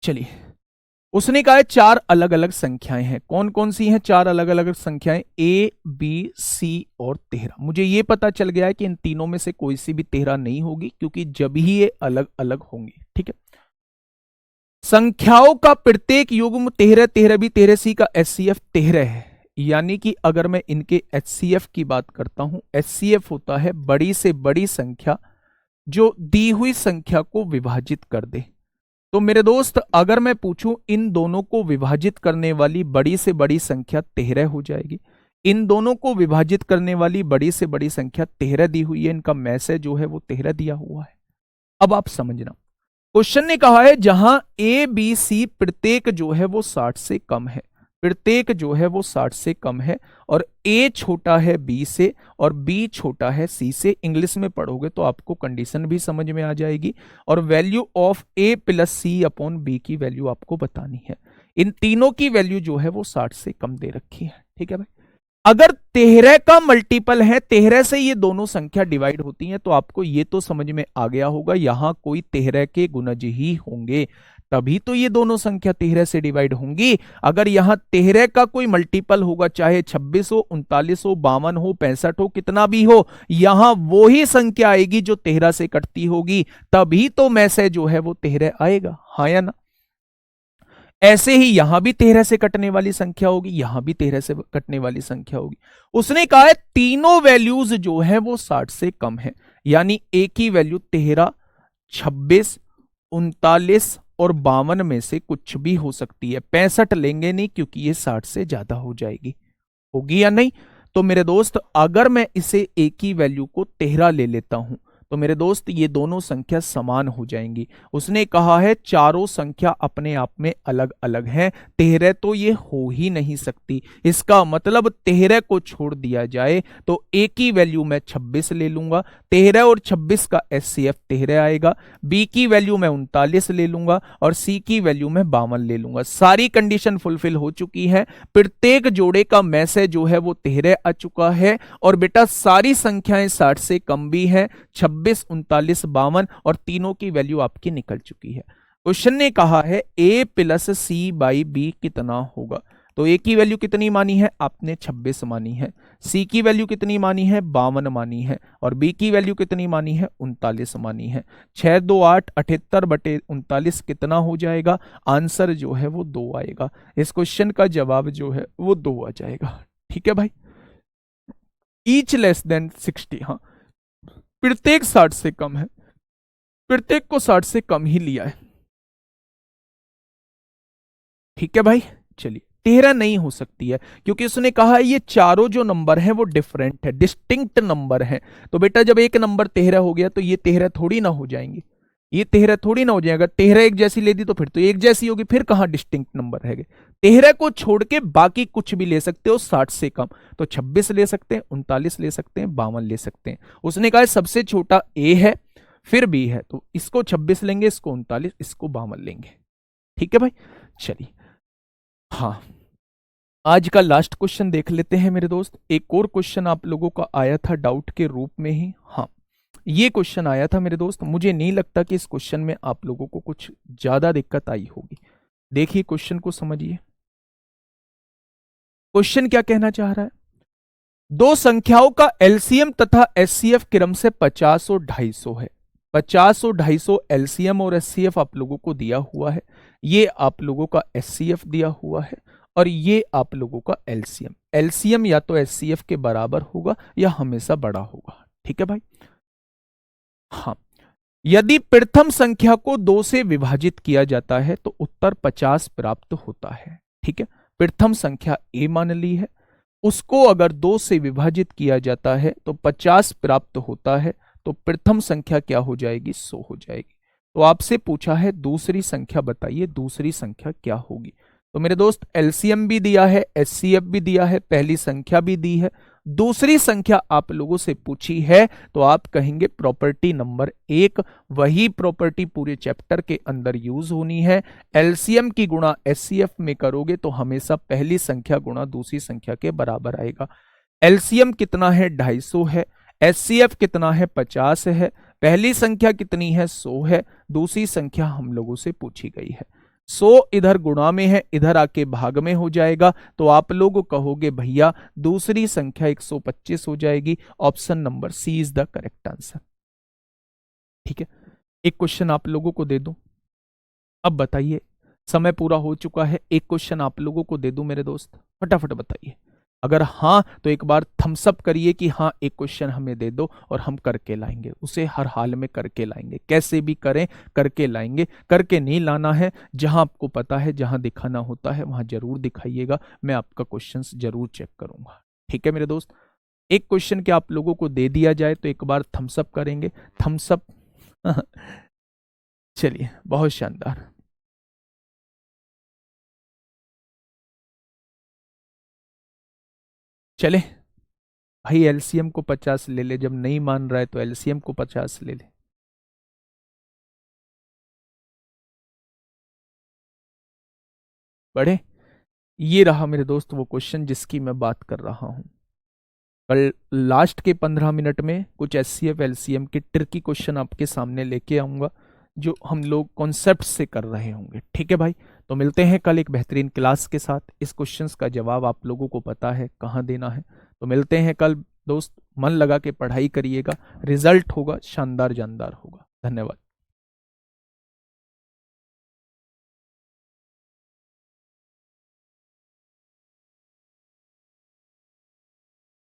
चलिए उसने कहा है 4 अलग अलग संख्याएं हैं। कौन कौन सी हैं 4 अलग अलग संख्याएं, ए बी सी और 13। मुझे ये पता चल गया है कि इन तीनों में से कोई सी भी 13 नहीं होगी, क्योंकि जब ही ये अलग अलग होंगी। ठीक है, संख्याओं का प्रत्येक युग्म 13 13 भी 13 सी का एचसीएफ 13 है, यानी कि अगर मैं इनके एचसीएफ की बात करता हूं, एचसीएफ होता है बड़ी से बड़ी संख्या जो दी हुई संख्या को विभाजित कर दे। तो मेरे दोस्त अगर मैं पूछूं इन दोनों को विभाजित करने वाली बड़ी से बड़ी संख्या 13 हो जाएगी। इन दोनों को विभाजित करने वाली बड़ी से बड़ी संख्या 13 दी हुई है, इनका मैसेज जो है वो 13 दिया हुआ है। अब आप समझना, क्वेश्चन ने कहा है जहां ए बी सी प्रत्येक जो है वो 60 से कम है, प्रत्येक जो है वो 60 से कम है, और ए छोटा है बी से और बी छोटा है सी से। इंग्लिश में पढ़ोगे तो आपको कंडीशन भी समझ में आ जाएगी, और value of A plus C upon B की वैल्यू आपको बतानी है। इन तीनों की वैल्यू जो है वो 60 से कम दे रखी है। ठीक है भाई, अगर 13 का मल्टीपल है, 13 से ये दोनों संख्या डिवाइड होती हैं, तो आपको ये तो समझ में आ गया होगा यहां कोई 13 के गुणज ही होंगे, तभी तो ये दोनों संख्या 13 से डिवाइड होंगी। अगर यहां 13 का कोई मल्टीपल होगा, चाहे 26 हो, 39 हो, 52 हो, 65 हो, कितना भी हो, यहां वो ही संख्या आएगी जो 13 से कटती होगी, तभी तो में से जो है वो 13 आएगा, हाँ या ना। ऐसे ही यहां भी 13 से कटने वाली संख्या होगी, यहां भी 13 से कटने वाली संख्या होगी। उसने कहा है तीनों वैल्यूज जो है वो 60 से कम है, यानी एक ही वैल्यू 13, 26, 39 और 52 में से कुछ भी हो सकती है। 65 लेंगे नहीं क्योंकि ये 60 से ज्यादा हो जाएगी, होगी या नहीं। तो मेरे दोस्त अगर मैं इसे एक ही वैल्यू को 13 ले लेता हूं, तो मेरे दोस्त ये दोनों संख्या समान हो जाएंगी। उसने कहा है चारों संख्या अपने आप में अलग अलग हैं, 13 तो ये हो ही नहीं सकती। इसका मतलब 13 को छोड़ दिया जाए तो एक ही वैल्यू मैं 26 ले लूंगा, 13 और 26 का एचसीएफ 13 आएगा। बी की वैल्यू मैं 39 ले लूंगा और सी की वैल्यू मैं 52 ले लूंगा। सारी कंडीशन फुलफिल हो चुकी है, प्रत्येक जोड़े का मैसेज जो है वो 13 आ चुका है, और बेटा सारी संख्याएं 60 से कम भी हैं, 26, 39, 52, और तीनों की वैल्यू आपकी निकल चुकी है। क्वेश्चन ने कहा है a plus C by B कितना होगा। तो a की वैल्यू कितनी मानी है आपने, 26 मानी है। c की वैल्यू कितनी मानी है, 52 मानी है। और b की वैल्यू कितनी मानी है, 39 मानी है। 6 2 8, 78/39 कितना हो जाएगा, आंसर जो है वो 2 आएगा। इस क्वेश्चन का जवाब जो है वो 2 आ जाएगा। ठीक है भाई, ईच लेस देन 60, हाँ प्रत्येक 60 से कम है, प्रत्येक को 60 से कम ही लिया है। ठीक है भाई, चलिए 13 नहीं हो सकती है क्योंकि उसने कहा है ये चारों जो नंबर हैं वो डिफरेंट है, डिस्टिंक्ट नंबर हैं। तो बेटा जब एक नंबर 13 हो गया तो ये 13 थोड़ी ना हो जाएंगे, ये 13 थोड़ी ना हो जाएगा। 13 एक जैसी ले दी तो फिर तो एक जैसी होगी, फिर कहां डिस्टिंक्ट नंबर रहेंगे। 13 को छोड़ के बाकी कुछ भी ले सकते हो 60 से कम, तो 26 ले सकते हैं, 39 ले सकते हैं, 52 ले सकते हैं। उसने कहा सबसे छोटा ए है फिर बी है, तो इसको 26 लेंगे, इसको 39, इसको 52 लेंगे। ठीक है भाई, चलिए हाँ आज का लास्ट क्वेश्चन देख लेते हैं मेरे दोस्त। एक और क्वेश्चन आप लोगों का आया था डाउट के रूप में ही, हाँ ये क्वेश्चन आया था मेरे दोस्त। मुझे नहीं लगता कि इस क्वेश्चन में आप लोगों को कुछ ज्यादा दिक्कत आई होगी। देखिए क्वेश्चन को समझिए, क्वेश्चन क्या कहना चाह रहा है। दो संख्याओं का एलसीएम तथा एचसीएफ क्रम से 50 और 250 है। 50 और 250 एलसीएम और एचसीएफ आप लोगों को दिया हुआ है, ये आप लोगों का एचसीएफ दिया हुआ है, और ये आप लोगों का एलसीएम। एलसीएम या तो एचसीएफ के बराबर होगा या हमेशा बड़ा होगा। ठीक है भाई, हाँ यदि प्रथम संख्या को 2 से विभाजित किया जाता है तो उत्तर 50 प्राप्त होता है। ठीक है, प्रथम संख्या ए मान ली है, उसको अगर 2 से विभाजित किया जाता है तो 50 प्राप्त होता है, तो प्रथम संख्या क्या हो जाएगी, 100 हो जाएगी। तो आपसे पूछा है दूसरी संख्या बताइए, दूसरी संख्या क्या होगी। तो मेरे दोस्त एलसीएम भी दिया है, एचसीएफ भी दिया है, पहली संख्या भी दी है, दूसरी संख्या आप लोगों से पूछी है, तो आप कहेंगे प्रॉपर्टी नंबर 1। वही प्रॉपर्टी पूरे चैप्टर के अंदर यूज होनी है। एलसीएम की गुणा एचसीएफ में करोगे तो हमेशा पहली संख्या गुणा दूसरी संख्या के बराबर आएगा। एलसीएम कितना है, 250 है। एचसीएफ कितना है, 50 है। पहली संख्या कितनी है, 100 है। दूसरी संख्या हम लोगों से पूछी गई है। 100 इधर गुणा में है, इधर आके भाग में हो जाएगा, तो आप लोग कहोगे भैया दूसरी संख्या 125 हो जाएगी। Option number C is the correct answer. ठीक है, एक क्वेश्चन आप लोगों को दे दूं, अब बताइए, समय पूरा हो चुका है। एक क्वेश्चन आप लोगों को दे दूं मेरे दोस्त, फटाफट बताइए। अगर हाँ तो एक बार थम्स अप करिए कि हाँ एक क्वेश्चन हमें दे दो और हम करके लाएंगे, उसे हर हाल में करके लाएंगे, कैसे भी करें करके लाएंगे। करके नहीं लाना है, जहां आपको पता है जहां दिखाना होता है वहां जरूर दिखाइएगा, मैं आपका क्वेश्चन जरूर चेक करूंगा। ठीक है मेरे दोस्त, एक क्वेश्चन क्या आप लोगों को दे दिया जाए तो एक बार थम्स अप करेंगे, थम्स अप। चलिए बहुत शानदार। चले भाई, एलसीएम को 50 ले ले, जब नहीं मान रहा है तो एलसीएम को 50 ले ले। बढ़े, ये रहा मेरे दोस्त वो क्वेश्चन जिसकी मैं बात कर रहा हूं। कल लास्ट के 15 मिनट में कुछ एचसीएफ एलसीएम के ट्रिकी क्वेश्चन आपके सामने लेके आऊंगा, जो हम लोग कॉन्सेप्ट से कर रहे होंगे। ठीक है भाई, तो मिलते हैं कल एक बेहतरीन क्लास के साथ। इस क्वेश्चंस का जवाब आप लोगों को पता है कहाँ देना है, तो मिलते हैं कल दोस्त। मन लगा के पढ़ाई करिएगा, रिजल्ट होगा शानदार जानदार होगा। धन्यवाद।